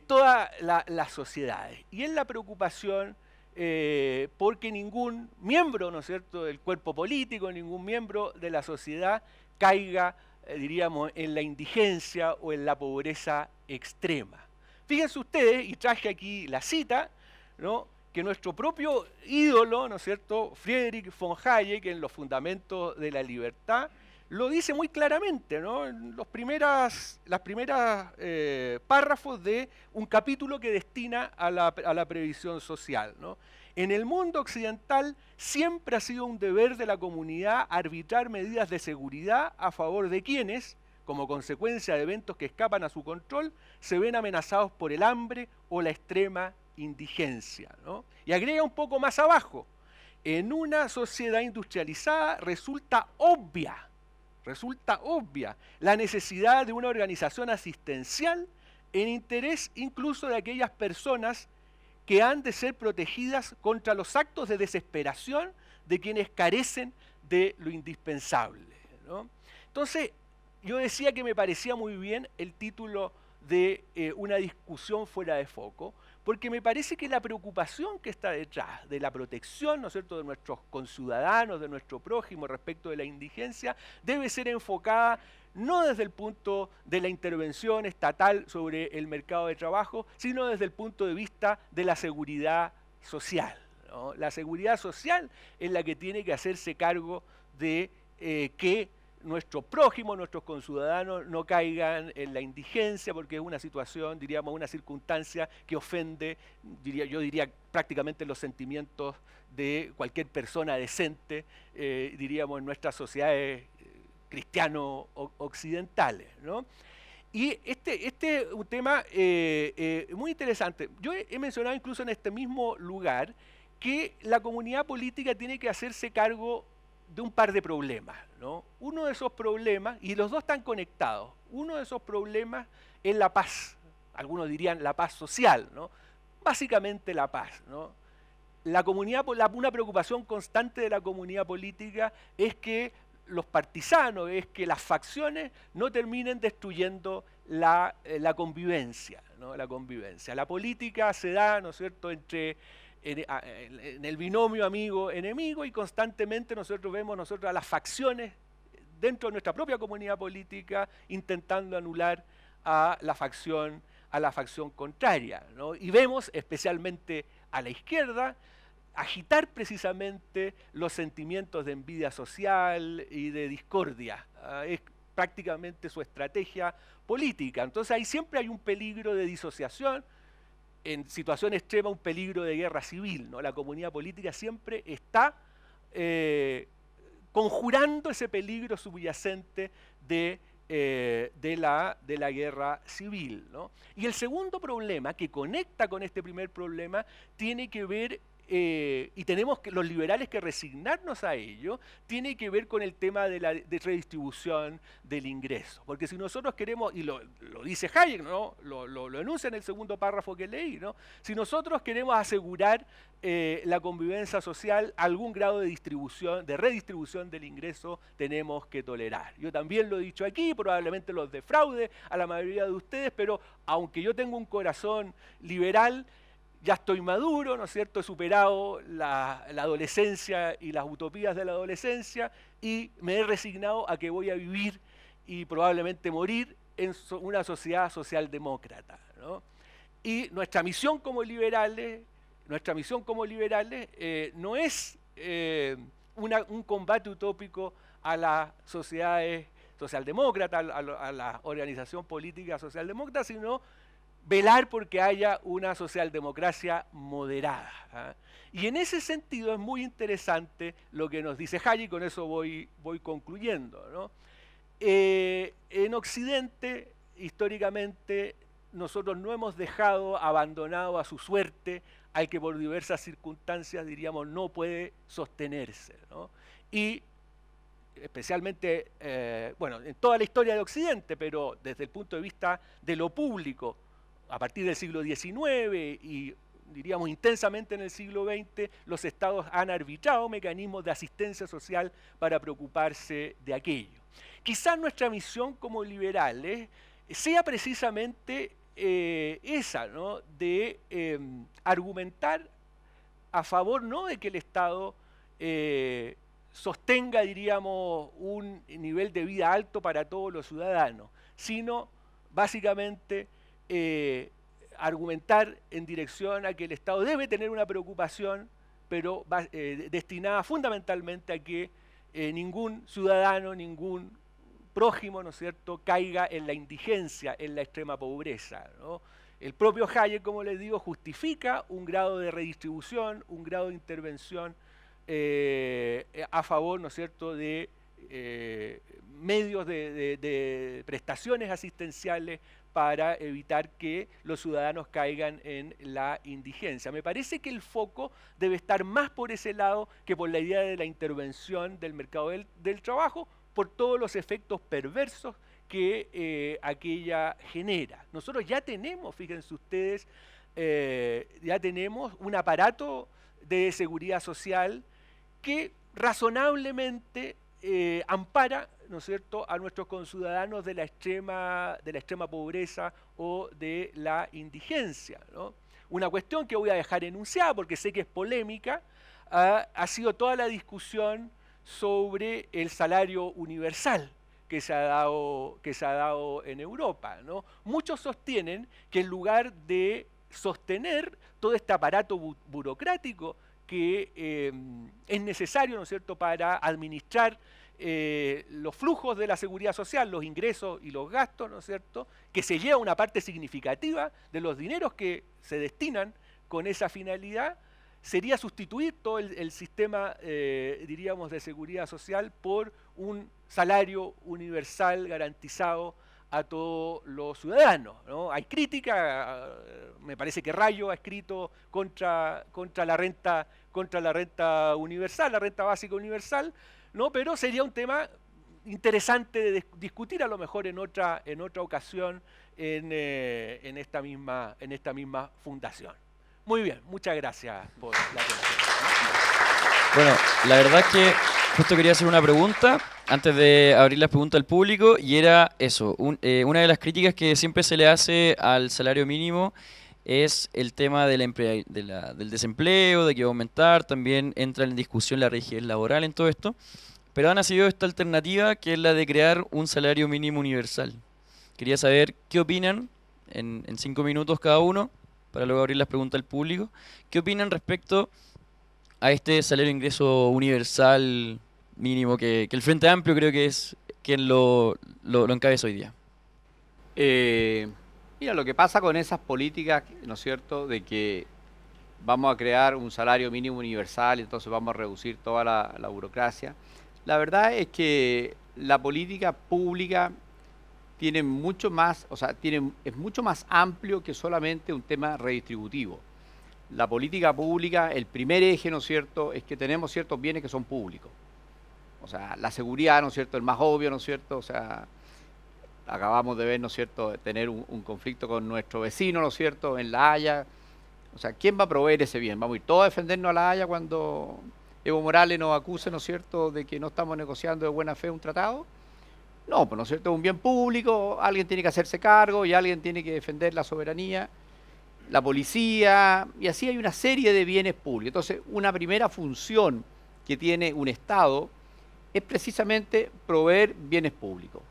todas las sociedades. Y es la preocupación porque ningún miembro, ¿no es cierto?, del cuerpo político, ningún miembro de la sociedad caiga, diríamos, en la indigencia o en la pobreza extrema. Fíjense ustedes, y traje aquí la cita, ¿no?, que nuestro propio ídolo, ¿no es cierto?, Friedrich von Hayek, en Los Fundamentos de la Libertad, lo dice muy claramente, ¿no?, en los primeros párrafos de un capítulo que destina a la previsión social, ¿no? En el mundo occidental siempre ha sido un deber de la comunidad arbitrar medidas de seguridad a favor de quienes, como consecuencia de eventos que escapan a su control, se ven amenazados por el hambre o la extrema indigencia, ¿no? Y agrega un poco más abajo: en una sociedad industrializada resulta obvia la necesidad de una organización asistencial en interés incluso de aquellas personas que han de ser protegidas contra los actos de desesperación de quienes carecen de lo indispensable, ¿no? Entonces, yo decía que me parecía muy bien el título de una discusión fuera de foco, porque me parece que la preocupación que está detrás de la protección, ¿no es cierto?, de nuestros conciudadanos, de nuestro prójimo respecto de la indigencia, debe ser enfocada no desde el punto de la intervención estatal sobre el mercado de trabajo, sino desde el punto de vista de la seguridad social, ¿no? La seguridad social es la que tiene que hacerse cargo de que nuestro prójimo, nuestros conciudadanos no caigan en la indigencia, porque es una situación, diríamos, una circunstancia que ofende, yo diría prácticamente los sentimientos de cualquier persona decente, diríamos, en nuestras sociedades cristiano-occidentales, ¿no? Y este es un tema muy interesante. Yo he mencionado incluso en este mismo lugar que la comunidad política tiene que hacerse cargo de un par de problemas, ¿no? Uno de esos problemas, y los dos están conectados, uno de esos problemas es la paz, algunos dirían la paz social, ¿no? Básicamente la paz, ¿no? Una preocupación constante de la comunidad política es que los partisanos, es que las facciones no terminen destruyendo la convivencia, ¿no? La convivencia. La política se da, ¿no es cierto?, en el binomio amigo-enemigo, y constantemente nosotros vemos a las facciones dentro de nuestra propia comunidad política, intentando anular a la facción contraria, ¿no? Y vemos especialmente a la izquierda agitar precisamente los sentimientos de envidia social y de discordia. Es prácticamente su estrategia política. Entonces ahí siempre hay un peligro de disociación, en situación extrema un peligro de guerra civil, ¿no? La comunidad política siempre está conjurando ese peligro subyacente de la guerra civil, ¿no? Y el segundo problema que conecta con este primer problema tiene que ver, y tenemos los liberales que resignarnos a ello, tiene que ver con el tema de la redistribución del ingreso. Porque si nosotros queremos, y lo dice Hayek, ¿no? Lo enuncia en el segundo párrafo que leí, ¿no? Si nosotros queremos asegurar la convivencia social, algún grado de redistribución del ingreso tenemos que tolerar. Yo también lo he dicho aquí, probablemente los defraude a la mayoría de ustedes, pero aunque yo tengo un corazón liberal, ya estoy maduro, ¿no es cierto? He superado la adolescencia y las utopías de la adolescencia y me he resignado a que voy a vivir y probablemente morir en una sociedad socialdemócrata, ¿no? Y nuestra misión como liberales no es un combate utópico a las sociedades socialdemócratas, a la organización política socialdemócrata, sino velar porque haya una socialdemocracia moderada, ¿eh? Y en ese sentido es muy interesante lo que nos dice Hayek, y con eso voy concluyendo, ¿no? En Occidente, históricamente, nosotros no hemos dejado abandonado a su suerte al que por diversas circunstancias, diríamos, no puede sostenerse, ¿no? Y especialmente, bueno, en toda la historia de Occidente, pero desde el punto de vista de lo público, a partir del siglo XIX y diríamos intensamente en el siglo XX, los estados han arbitrado mecanismos de asistencia social para preocuparse de aquello. Quizás nuestra misión como liberales sea precisamente esa, ¿no? De argumentar a favor no de que el Estado sostenga, diríamos, un nivel de vida alto para todos los ciudadanos, sino básicamente argumentar en dirección a que el Estado debe tener una preocupación, pero destinada fundamentalmente a que ningún ciudadano, ningún prójimo, ¿no es cierto?, caiga en la indigencia, en la extrema pobreza, ¿no? El propio Hayek, como les digo, justifica un grado de redistribución, un grado de intervención a favor, ¿no es cierto?, de medios de prestaciones asistenciales para evitar que los ciudadanos caigan en la indigencia. Me parece que el foco debe estar más por ese lado que por la idea de la intervención del mercado del trabajo, por todos los efectos perversos que aquella genera. Nosotros ya tenemos, fíjense ustedes, ya tenemos un aparato de seguridad social que razonablemente ampara, ¿no es cierto?, a nuestros conciudadanos de la extrema pobreza o de la indigencia, ¿no? Una cuestión que voy a dejar enunciada porque sé que es polémica, ha sido toda la discusión sobre el salario universal que se ha dado en Europa, ¿no? Muchos sostienen que en lugar de sostener todo este aparato burocrático que es necesario, ¿no es cierto?, para administrar los flujos de la seguridad social, los ingresos y los gastos, ¿no es cierto?, que se lleva una parte significativa de los dineros que se destinan con esa finalidad, sería sustituir todo el sistema, diríamos, de seguridad social por un salario universal garantizado a todos los ciudadanos, ¿no? Hay crítica, me parece que Rayo ha escrito contra la renta universal, la renta básica universal, ¿no? Pero sería un tema interesante de discutir a lo mejor en otra ocasión en esta misma fundación. Muy bien, muchas gracias por la atención. Bueno, la verdad es que justo quería hacer una pregunta antes de abrir las preguntas al público, y era eso, una de las críticas que siempre se le hace al salario mínimo es el tema del desempleo, de que va a aumentar, también entra en discusión la rigidez laboral en todo esto, pero ha nacido esta alternativa que es la de crear un salario mínimo universal. Quería saber qué opinan, en 5 minutos cada uno, para luego abrir las preguntas al público, qué opinan respecto a este salario de ingreso universal mínimo que el Frente Amplio creo que es quien lo encabeza hoy día. Eh, Mira, lo que pasa con esas políticas, ¿no es cierto?, de que vamos a crear un salario mínimo universal y entonces vamos a reducir toda la burocracia. La verdad es que la política pública tiene mucho más, o sea, es mucho más amplio que solamente un tema redistributivo. La política pública, el primer eje, ¿no es cierto?, es que tenemos ciertos bienes que son públicos. O sea, la seguridad, ¿no es cierto?, el más obvio, ¿no es cierto?, o sea, acabamos de ver, ¿no es cierto?, tener un conflicto con nuestro vecino, ¿no es cierto?, en La Haya. O sea, ¿quién va a proveer ese bien? ¿Vamos a ir todos a defendernos a La Haya cuando Evo Morales nos acuse, ¿no es cierto?, de que no estamos negociando de buena fe un tratado? No, pues, ¿no es cierto?, es un bien público, alguien tiene que hacerse cargo y alguien tiene que defender la soberanía, la policía, y así hay una serie de bienes públicos. Entonces, una primera función que tiene un Estado es precisamente proveer bienes públicos.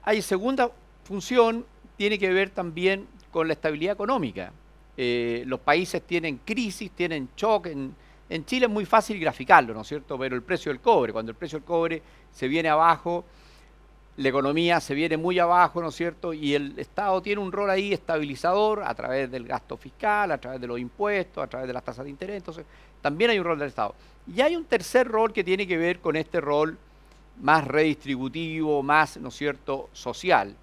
Hay segunda función, tiene que ver también con la estabilidad económica. Los países tienen crisis, tienen shock. En Chile es muy fácil graficarlo, ¿no es cierto? Pero el precio del cobre, cuando el precio del cobre se viene abajo, la economía se viene muy abajo, ¿no es cierto? Y el Estado tiene un rol ahí estabilizador a través del gasto fiscal, a través de los impuestos, a través de las tasas de interés. Entonces, también hay un rol del Estado. Y hay un tercer rol que tiene que ver con este rol más redistributivo, más, ¿no es cierto?, social.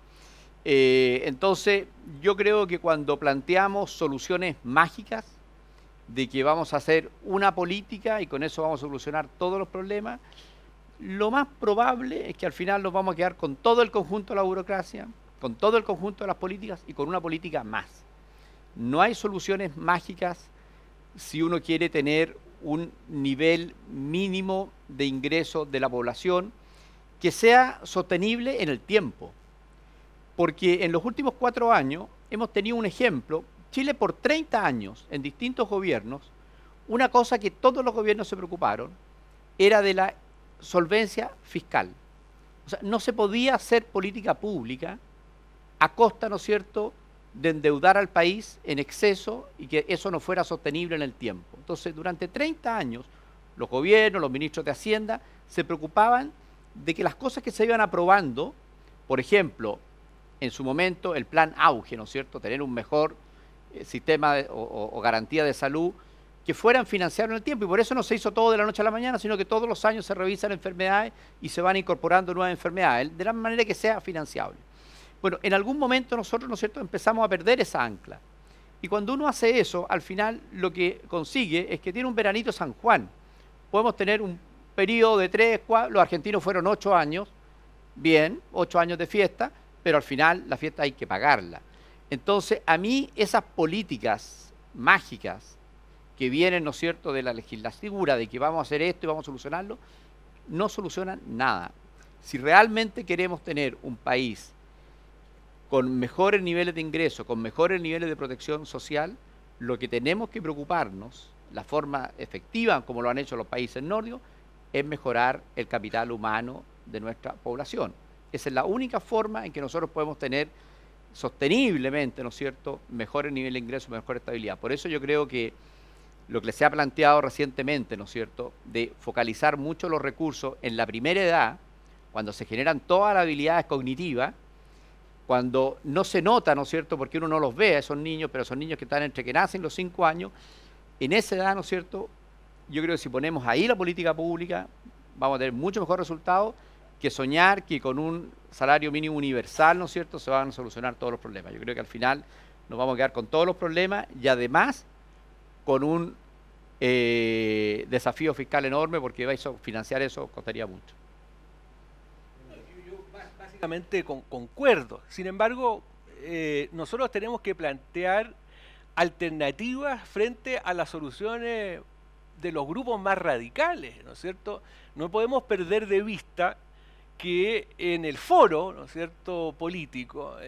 Entonces, yo creo que cuando planteamos soluciones mágicas, de que vamos a hacer una política y con eso vamos a solucionar todos los problemas, lo más probable es que al final nos vamos a quedar con todo el conjunto de la burocracia, con todo el conjunto de las políticas y con una política más. No hay soluciones mágicas si uno quiere tener un nivel mínimo de ingreso de la población que sea sostenible en el tiempo. Porque en los últimos 4 años hemos tenido un ejemplo. Chile por 30 años, en distintos gobiernos, una cosa que todos los gobiernos se preocuparon era de la solvencia fiscal. O sea, no se podía hacer política pública a costa, ¿no es cierto?, de endeudar al país en exceso y que eso no fuera sostenible en el tiempo. Entonces, durante 30 años, los gobiernos, los ministros de Hacienda, se preocupaban de que las cosas que se iban aprobando, por ejemplo, en su momento el plan Auge, ¿no es cierto?, tener un mejor sistema o garantía de salud, que fueran financiados en el tiempo, y por eso no se hizo todo de la noche a la mañana, sino que todos los años se revisan enfermedades y se van incorporando nuevas enfermedades, de la manera que sea financiable. Bueno, en algún momento nosotros, ¿no es cierto?, empezamos a perder esa ancla. Y cuando uno hace eso, al final lo que consigue es que tiene un veranito San Juan. Podemos tener un periodo de 3, 4, los argentinos fueron 8 años, bien, 8 años de fiesta, pero al final la fiesta hay que pagarla. Entonces, a mí esas políticas mágicas que vienen, ¿no es cierto?, de la legislatura, de que vamos a hacer esto y vamos a solucionarlo, no solucionan nada. Si realmente queremos tener un país con mejores niveles de ingreso, con mejores niveles de protección social, lo que tenemos que preocuparnos, la forma efectiva como lo han hecho los países nórdicos, es mejorar el capital humano de nuestra población. Esa es la única forma en que nosotros podemos tener sosteniblemente, ¿no es cierto?, mejores niveles de ingreso, mejor estabilidad. Por eso yo creo que lo que se ha planteado recientemente, ¿no es cierto?, de focalizar mucho los recursos en la primera edad, cuando se generan todas las habilidades cognitivas, cuando no se nota, ¿no es cierto?, porque uno no los ve a esos niños, pero son niños que están entre que nacen los 5 años, en esa edad, ¿no es cierto?, yo creo que si ponemos ahí la política pública, vamos a tener mucho mejor resultado que soñar que con un salario mínimo universal, ¿no es cierto?, se van a solucionar todos los problemas. Yo creo que al final nos vamos a quedar con todos los problemas y además con un desafío fiscal enorme, porque financiar eso costaría mucho. Yo básicamente concuerdo. Sin embargo, nosotros tenemos que plantear alternativas frente a las soluciones de los grupos más radicales, ¿no es cierto? No podemos perder de vista que en el foro, ¿no es cierto?, político,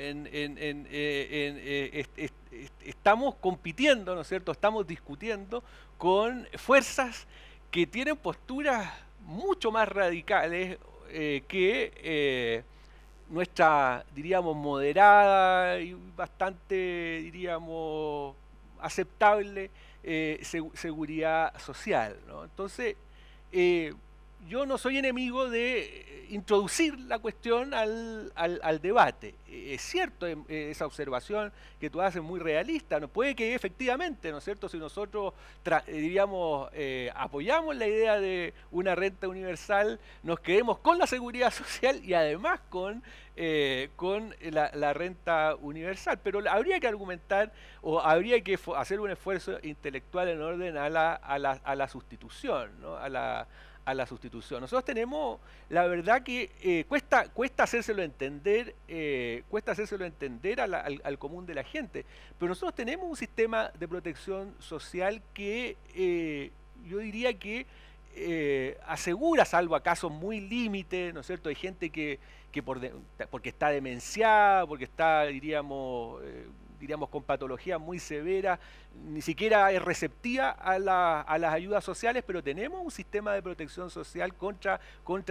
estamos compitiendo, ¿no es cierto?, estamos discutiendo con fuerzas que tienen posturas mucho más radicales que nuestra, diríamos, moderada y bastante, diríamos, aceptable seguridad social, ¿no? Entonces, yo no soy enemigo de introducir la cuestión al debate. Es cierto esa observación que tú haces muy realista, ¿no? Puede que efectivamente, ¿no es cierto?, si nosotros diríamos, apoyamos la idea de una renta universal, nos quedemos con la seguridad social y además con la renta universal. Pero habría que argumentar o habría que hacer un esfuerzo intelectual en orden a la sustitución, ¿no? A la sustitución. Nosotros tenemos, la verdad que cuesta hacérselo entender, al común de la gente, pero nosotros tenemos un sistema de protección social que yo diría que asegura, salvo acaso muy límite, ¿no es cierto? Hay gente que porque está demenciada, porque está, diríamos, con patología muy severa, ni siquiera es receptiva a las ayudas sociales, pero tenemos un sistema de protección social contra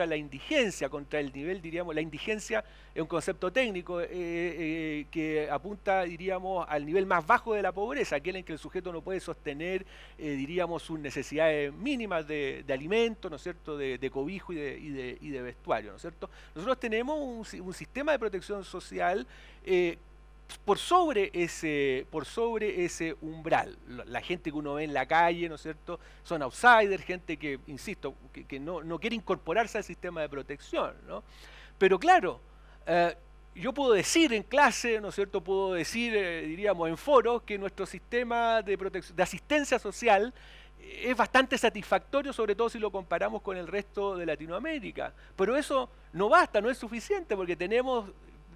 la indigencia, contra el nivel, diríamos, la indigencia es un concepto técnico que apunta, diríamos, al nivel más bajo de la pobreza, aquel en que el sujeto no puede sostener, diríamos, sus necesidades mínimas de alimento, ¿no es cierto?, de cobijo y de vestuario, ¿no es cierto? Nosotros tenemos un sistema de protección social por sobre ese umbral. La gente que uno ve en la calle, ¿no es cierto?, son outsiders, gente que, insisto, que no quiere incorporarse al sistema de protección, ¿no? Pero claro, yo puedo decir en clase, ¿no es cierto?, puedo decir, diríamos, en foros, que nuestro sistema de asistencia social es bastante satisfactorio, sobre todo si lo comparamos con el resto de Latinoamérica. Pero eso no basta, no es suficiente, porque tenemos,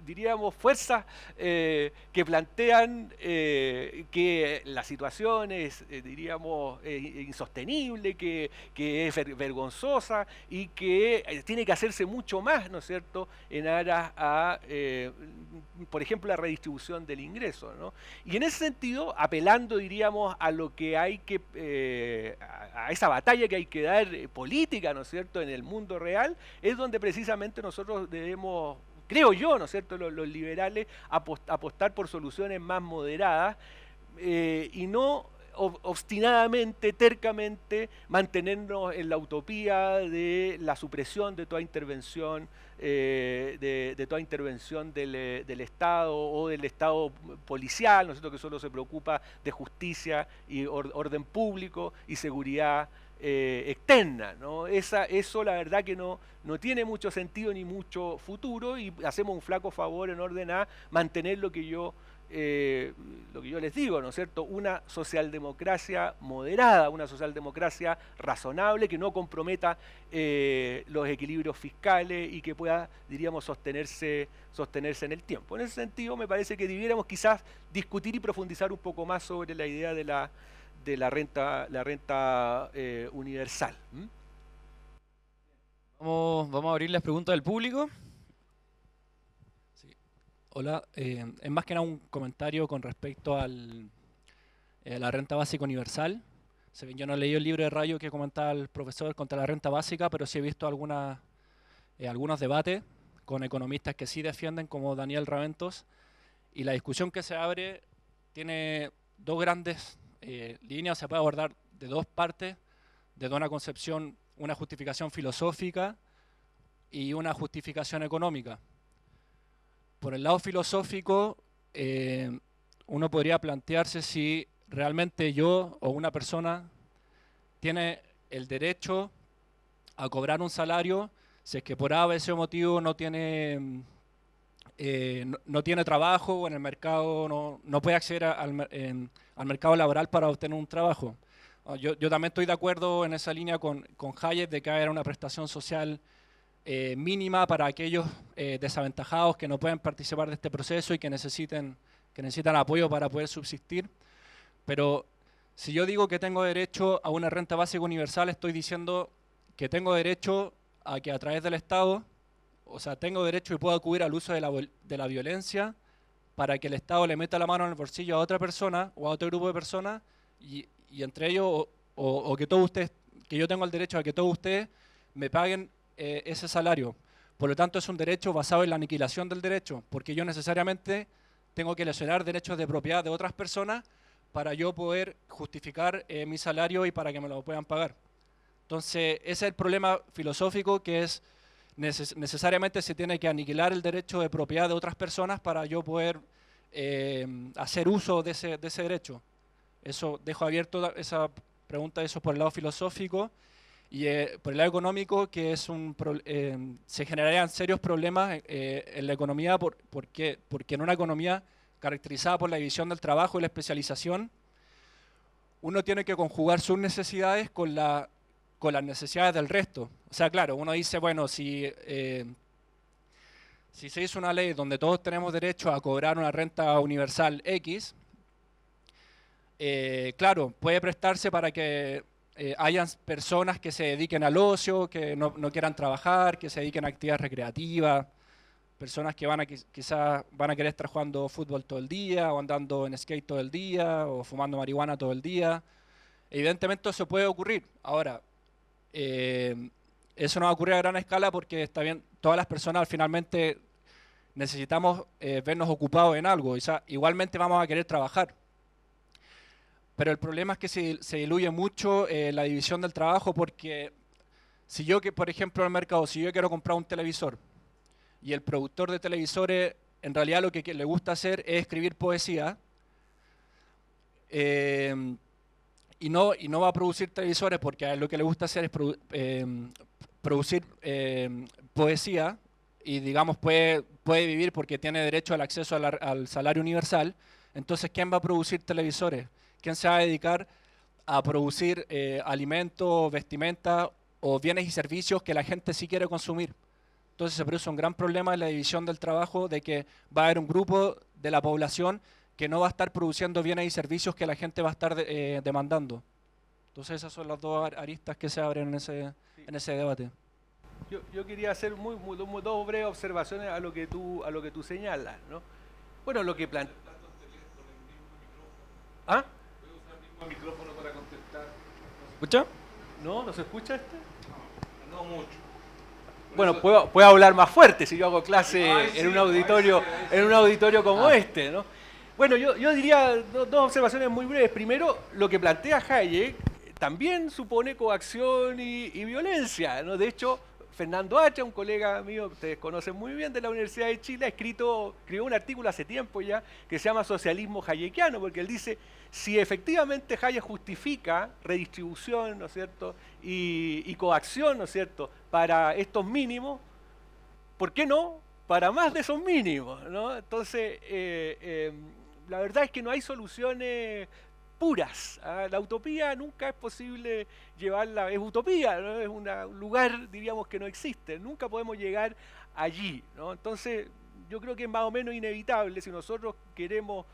diríamos, fuerzas que plantean que la situación es, diríamos, insostenible, que es vergonzosa y que tiene que hacerse mucho más, ¿no es cierto?, en aras a, por ejemplo, la redistribución del ingreso, ¿no? Y en ese sentido, apelando, diríamos, a lo que hay que, a esa batalla que hay que dar política, ¿no es cierto?, en el mundo real, es donde precisamente nosotros debemos, creo yo, ¿no es cierto?, los liberales, apostar por soluciones más moderadas y no obstinadamente, tercamente, mantenernos en la utopía de la supresión de toda intervención, de toda intervención del Estado o del Estado policial, ¿no es cierto?, que solo se preocupa de justicia y orden público y seguridad externa, ¿no? Eso la verdad que no tiene mucho sentido ni mucho futuro, y hacemos un flaco favor en orden a mantener lo que yo les digo, ¿no es cierto?, una socialdemocracia moderada, una socialdemocracia razonable, que no comprometa los equilibrios fiscales y que pueda, diríamos, sostenerse en el tiempo. En ese sentido, me parece que debiéramos quizás discutir y profundizar un poco más sobre la idea de la renta universal. Vamos a abrir las preguntas del público. Sí. Hola, es más que nada un comentario con respecto a la renta básica universal. Yo no he leído el libro de Rayo que comentaba el profesor contra la renta básica, pero sí he visto algunos debates con economistas que sí defienden, como Daniel Raventos, y la discusión que se abre tiene dos grandes líneas, se puede abordar de dos partes, desde una concepción, una justificación filosófica y una justificación económica. Por el lado filosófico, uno podría plantearse si realmente yo o una persona tiene el derecho a cobrar un salario si es que por A o ese motivo no tiene trabajo, o en el mercado no puede acceder al mercado laboral para obtener un trabajo. Yo también estoy de acuerdo en esa línea con Hayek de que haya una prestación social mínima para aquellos desaventajados que no pueden participar de este proceso y que necesitan apoyo para poder subsistir. Pero si yo digo que tengo derecho a una renta básica universal, estoy diciendo que tengo derecho a que a través del Estado, o sea, tengo derecho y puedo acudir al uso de la violencia para que el Estado le meta la mano en el bolsillo a otra persona o a otro grupo de personas y entre ellos, o que todos ustedes, que yo tengo el derecho a que todos ustedes me paguen ese salario. Por lo tanto, es un derecho basado en la aniquilación del derecho, porque yo necesariamente tengo que lesionar derechos de propiedad de otras personas para yo poder justificar mi salario y para que me lo puedan pagar. Entonces, ese es el problema filosófico, que es necesariamente se tiene que aniquilar el derecho de propiedad de otras personas para yo poder hacer uso de ese derecho. Eso dejo abierto esa pregunta, eso por el lado filosófico. Y por el lado económico, que es se generarían serios problemas en la economía, porque en una economía caracterizada por la división del trabajo y la especialización, uno tiene que conjugar sus necesidades con las necesidades del resto. O sea, claro, uno dice, bueno, si se hizo una ley donde todos tenemos derecho a cobrar una renta universal X, claro, puede prestarse para que hayan personas que se dediquen al ocio, que no quieran trabajar, que se dediquen a actividades recreativas, personas que quizás van a querer estar jugando fútbol todo el día, o andando en skate todo el día, o fumando marihuana todo el día. Evidentemente eso puede ocurrir. Ahora, eso no va a ocurrir a gran escala porque está bien, todas las personas finalmente necesitamos vernos ocupados en algo. O sea, igualmente vamos a querer trabajar. Pero el problema es que se diluye mucho la división del trabajo, porque si yo, por ejemplo, en el mercado, si yo quiero comprar un televisor y el productor de televisores en realidad lo que le gusta hacer es escribir poesía, y no va a producir televisores porque a él lo que le gusta hacer es producir poesía, y digamos puede vivir porque tiene derecho al acceso al salario universal. Entonces, ¿quién va a producir televisores? ¿Quién se va a dedicar a producir alimentos, vestimenta o bienes y servicios que la gente sí quiere consumir? Entonces se produce un gran problema en la división del trabajo, de que va a haber un grupo de la población que no va a estar produciendo bienes y servicios que la gente va a estar demandando. Entonces esas son las dos aristas que se abren en ese debate. Yo quería hacer dos breves observaciones a lo que tú señalas, ¿no? Bueno, lo que plantea... ¿Ah? ¿Puedo usar el mismo micrófono para contestar? ¿Escucha? ¿No se escucha este? No mucho. Bueno, puedo hablar más fuerte si yo hago clase en un auditorio como este, ¿no? Bueno, yo diría dos observaciones muy breves. Primero, lo que plantea Hayek también supone coacción y violencia, ¿no? De hecho, Fernando Hacha, un colega mío que ustedes conocen muy bien de la Universidad de Chile, escribió un artículo hace tiempo ya que se llama Socialismo Hayekiano, porque él dice, si efectivamente Hayek justifica redistribución, ¿no es cierto?, y coacción, ¿no es cierto?, para estos mínimos, ¿por qué no para más de esos mínimos, ¿no? Entonces, la verdad es que no hay soluciones puras. La utopía nunca es posible llevarla, es utopía, ¿no? Es un lugar, diríamos, que no existe. Nunca podemos llegar allí, ¿no? Entonces, yo creo que es más o menos inevitable. Si nosotros queremos,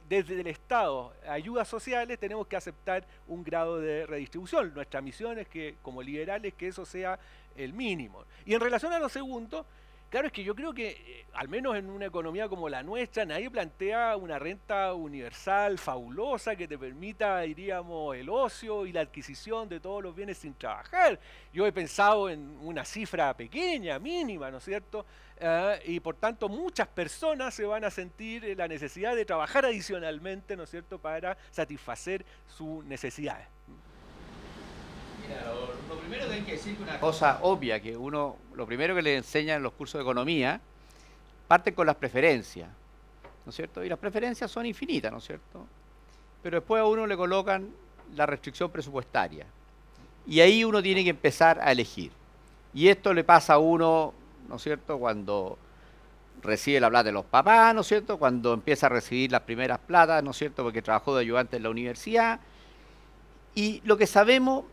desde el Estado, ayudas sociales, tenemos que aceptar un grado de redistribución. Nuestra misión es que, como liberales, que eso sea el mínimo. Y en relación a lo segundo, claro, es que yo creo que, al menos en una economía como la nuestra, nadie plantea una renta universal fabulosa que te permita, diríamos, el ocio y la adquisición de todos los bienes sin trabajar. Yo he pensado en una cifra pequeña, mínima, ¿no es cierto? Y por tanto muchas personas se van a sentir la necesidad de trabajar adicionalmente, ¿no es cierto?, para satisfacer sus necesidades. Mira, lo primero que hay que decir, una cosa obvia, que lo primero que le enseñan en los cursos de economía, parten con las preferencias, ¿no es cierto? Y las preferencias son infinitas, ¿no es cierto? Pero después a uno le colocan la restricción presupuestaria. Y ahí uno tiene que empezar a elegir. Y esto le pasa a uno, ¿no es cierto?, cuando recibe la plata de los papás, ¿no es cierto?, cuando empieza a recibir las primeras platas, ¿no es cierto?, porque trabajó de ayudante en la universidad. Y lo que sabemos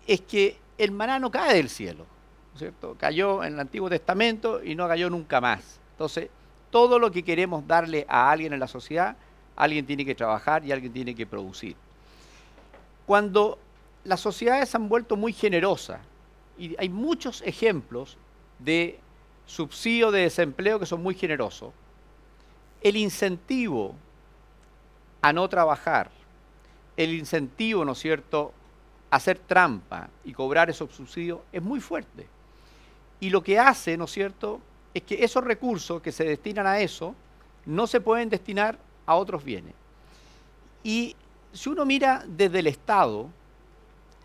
es que el maná no cae del cielo, ¿no es cierto? Cayó en el Antiguo Testamento y no cayó nunca más. Entonces, todo lo que queremos darle a alguien en la sociedad, alguien tiene que trabajar y alguien tiene que producir. Cuando las sociedades se han vuelto muy generosas, y hay muchos ejemplos de subsidios de desempleo que son muy generosos, el incentivo a no trabajar, el incentivo, ¿no es cierto?, hacer trampa y cobrar esos subsidios es muy fuerte. Y lo que hace, ¿no es cierto?, es que esos recursos que se destinan a eso no se pueden destinar a otros bienes. Y si uno mira desde el Estado,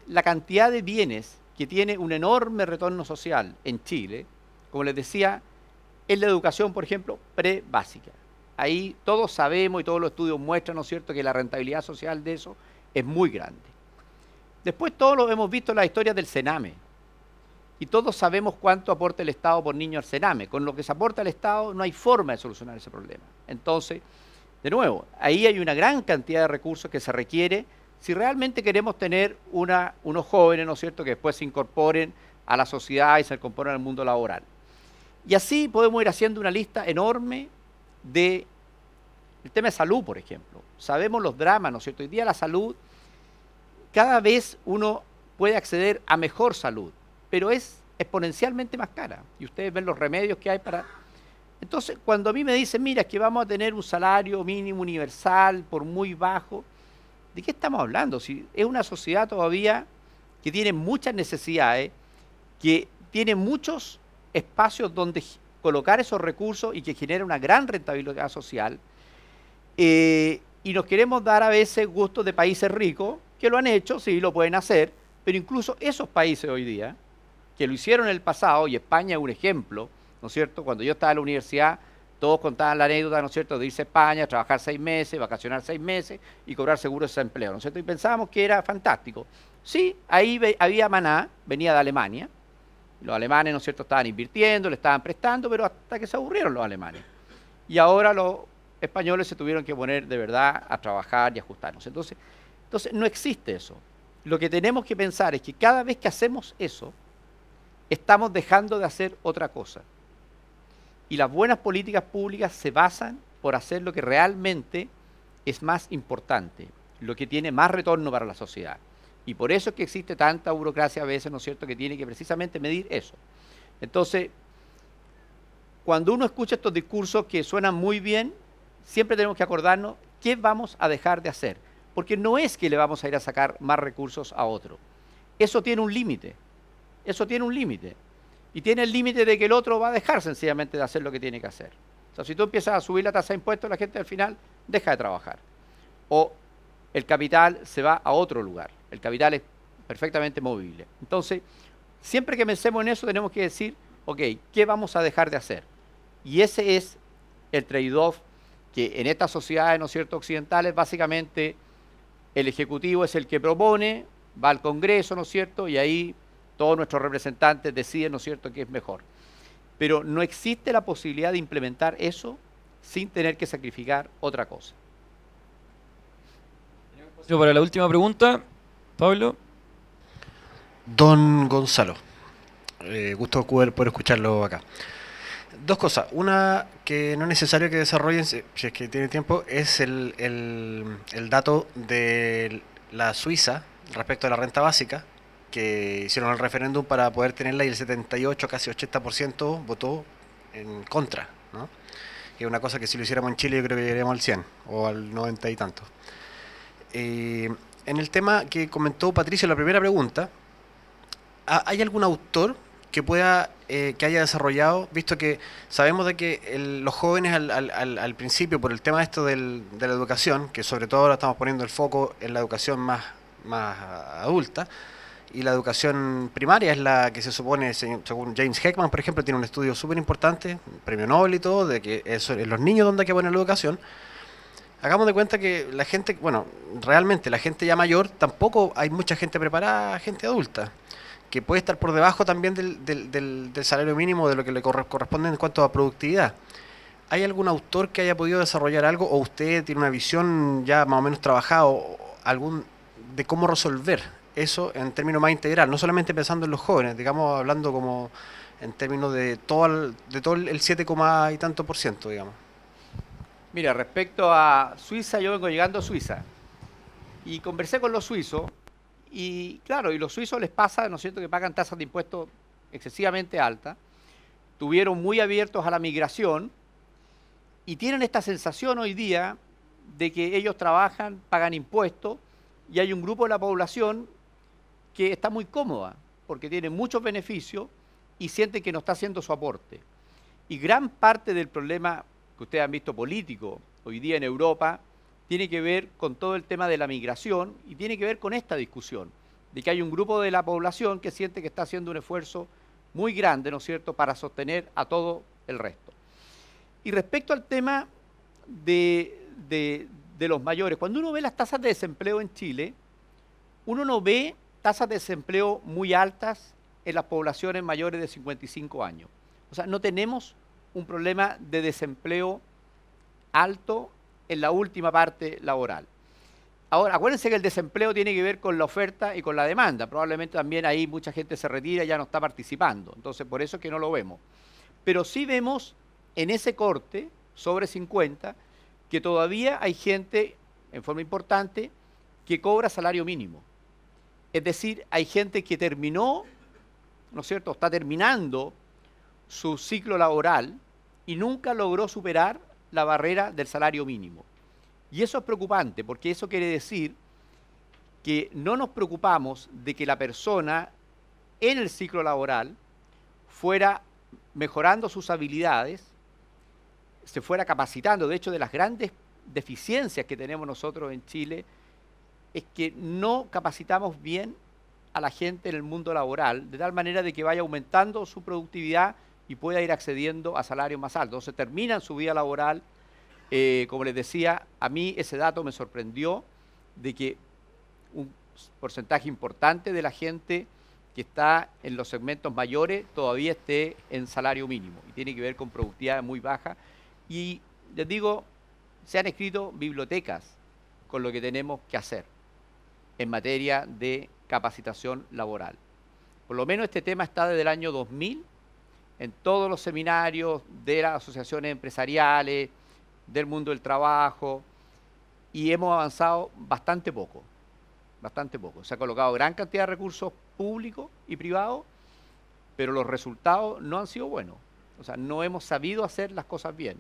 la cantidad de bienes que tiene un enorme retorno social en Chile, como les decía, es la educación, por ejemplo, pre-básica. Ahí todos sabemos y todos los estudios muestran, ¿no es cierto?, que la rentabilidad social de eso es muy grande. Después todos lo hemos visto en la historia del Sename. Y todos sabemos cuánto aporta el Estado por niño al Sename. Con lo que se aporta al Estado no hay forma de solucionar ese problema. Entonces, de nuevo, ahí hay una gran cantidad de recursos que se requiere si realmente queremos tener unos jóvenes, ¿no es cierto?, que después se incorporen a la sociedad y se incorporen al mundo laboral. Y así podemos ir haciendo una lista enorme del tema de salud, por ejemplo. Sabemos los dramas, ¿no es cierto? Hoy día la salud, cada vez uno puede acceder a mejor salud, pero es exponencialmente más cara. Y ustedes ven los remedios que hay para... Entonces, cuando a mí me dicen, mira, es que vamos a tener un salario mínimo universal por muy bajo, ¿de qué estamos hablando? Si es una sociedad todavía que tiene muchas necesidades, que tiene muchos espacios donde colocar esos recursos y que genera una gran rentabilidad social, y nos queremos dar a veces gustos de países ricos, que lo han hecho, sí, lo pueden hacer, pero incluso esos países hoy día, que lo hicieron en el pasado, y España es un ejemplo, ¿no es cierto? Cuando yo estaba en la universidad, todos contaban la anécdota, ¿no es cierto?, de irse a España, trabajar 6 meses, vacacionar 6 meses y cobrar seguro de desempleo, ¿no es cierto? Y pensábamos que era fantástico. Sí, ahí había maná, venía de Alemania, los alemanes, ¿no es cierto?, estaban invirtiendo, le estaban prestando, pero hasta que se aburrieron los alemanes. Y ahora los españoles se tuvieron que poner de verdad a trabajar y ajustarnos. Entonces no existe eso. Lo que tenemos que pensar es que cada vez que hacemos eso, estamos dejando de hacer otra cosa. Y las buenas políticas públicas se basan por hacer lo que realmente es más importante, lo que tiene más retorno para la sociedad. Y por eso es que existe tanta burocracia a veces, ¿no es cierto?, que tiene que precisamente medir eso. Entonces, cuando uno escucha estos discursos que suenan muy bien, siempre tenemos que acordarnos qué vamos a dejar de hacer. Porque no es que le vamos a ir a sacar más recursos a otro. Eso tiene un límite. Eso tiene un límite. Y tiene el límite de que el otro va a dejar sencillamente de hacer lo que tiene que hacer. O sea, si tú empiezas a subir la tasa de impuestos, la gente al final deja de trabajar. O el capital se va a otro lugar. El capital es perfectamente movible. Entonces, siempre que pensemos en eso, tenemos que decir, ok, ¿qué vamos a dejar de hacer? Y ese es el trade-off que en estas sociedades, ¿no es cierto?, occidentales, básicamente el Ejecutivo es el que propone, va al Congreso, ¿no es cierto?, y ahí todos nuestros representantes deciden, ¿no es cierto?, qué es mejor. Pero no existe la posibilidad de implementar eso sin tener que sacrificar otra cosa. Para la última pregunta, Pablo. Don Gonzalo, gusto poder escucharlo acá. Dos cosas. Una, que no es necesario que desarrollen, si es que tiene tiempo, es el dato de la Suiza respecto a la renta básica, que hicieron el referéndum para poder tenerla y el 78, casi 80% votó en contra, ¿no? Que es una cosa que si lo hiciéramos en Chile yo creo que llegaríamos al 100 o al 90 y tanto. En el tema que comentó Patricio en la primera pregunta, ¿hay algún autor que pueda que haya desarrollado, visto que sabemos de que los jóvenes al principio, por el tema esto de la educación, que sobre todo ahora estamos poniendo el foco en la educación más adulta, y la educación primaria es la que se supone, según James Heckman, por ejemplo, tiene un estudio súper importante, premio Nobel y todo, de que eso es los niños donde hay que poner la educación. Hagamos de cuenta que la gente, bueno, realmente la gente ya mayor, tampoco hay mucha gente preparada, gente adulta, que puede estar por debajo también del salario mínimo, de lo que le corresponde en cuanto a productividad. ¿Hay algún autor que haya podido desarrollar algo, o usted tiene una visión ya más o menos trabajada, de cómo resolver eso en términos más integral, no solamente pensando en los jóvenes, digamos, hablando como en términos de todo el 7, y tanto por ciento, digamos? Mira, respecto a Suiza, yo vengo llegando a Suiza y conversé con los suizos y claro, y los suizos les pasa, ¿no es cierto?, que pagan tasas de impuestos excesivamente altas, tuvieron muy abiertos a la migración y tienen esta sensación hoy día de que ellos trabajan, pagan impuestos y hay un grupo de la población porque está muy cómoda, porque tiene muchos beneficios y siente que no está haciendo su aporte. Y gran parte del problema que ustedes han visto político hoy día en Europa tiene que ver con todo el tema de la migración y tiene que ver con esta discusión, de que hay un grupo de la población que siente que está haciendo un esfuerzo muy grande, ¿no es cierto?, para sostener a todo el resto. Y respecto al tema de los mayores, cuando uno ve las tasas de desempleo en Chile, uno no ve tasas de desempleo muy altas en las poblaciones mayores de 55 años. O sea, no tenemos un problema de desempleo alto en la última parte laboral. Ahora, acuérdense que el desempleo tiene que ver con la oferta y con la demanda. Probablemente también ahí mucha gente se retira y ya no está participando. Entonces, por eso es que no lo vemos. Pero sí vemos en ese corte, sobre 50, que todavía hay gente, en forma importante, que cobra salario mínimo. Es decir, hay gente que terminó, ¿no es cierto?, está terminando su ciclo laboral y nunca logró superar la barrera del salario mínimo. Y eso es preocupante, porque eso quiere decir que no nos preocupamos de que la persona en el ciclo laboral fuera mejorando sus habilidades, se fuera capacitando. De hecho, de las grandes deficiencias que tenemos nosotros en Chile es que no capacitamos bien a la gente en el mundo laboral, de tal manera de que vaya aumentando su productividad y pueda ir accediendo a salarios más altos. Entonces terminan su vida laboral. Como les decía, a mí ese dato me sorprendió de que un porcentaje importante de la gente que está en los segmentos mayores todavía esté en salario mínimo y tiene que ver con productividad muy baja. Y les digo, se han escrito bibliotecas con lo que tenemos que hacer en materia de capacitación laboral. Por lo menos este tema está desde el año 2000 en todos los seminarios de las asociaciones empresariales, del mundo del trabajo, y hemos avanzado bastante poco, bastante poco. Se ha colocado gran cantidad de recursos públicos y privados, pero los resultados no han sido buenos. O sea, no hemos sabido hacer las cosas bien.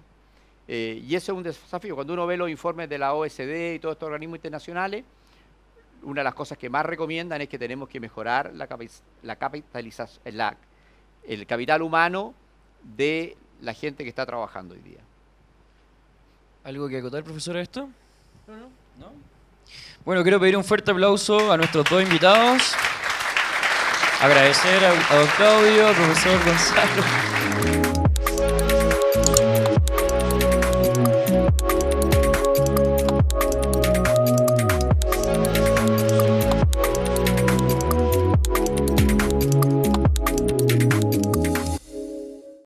Y eso es un desafío. Cuando uno ve los informes de la OSD y todos estos organismos internacionales, una de las cosas que más recomiendan es que tenemos que mejorar el capital humano de la gente que está trabajando hoy día. ¿Algo que acotar, profesor, a esto? ¿No? Bueno, quiero pedir un fuerte aplauso a nuestros dos invitados. Agradecer a don Claudio, al profesor Gonzalo.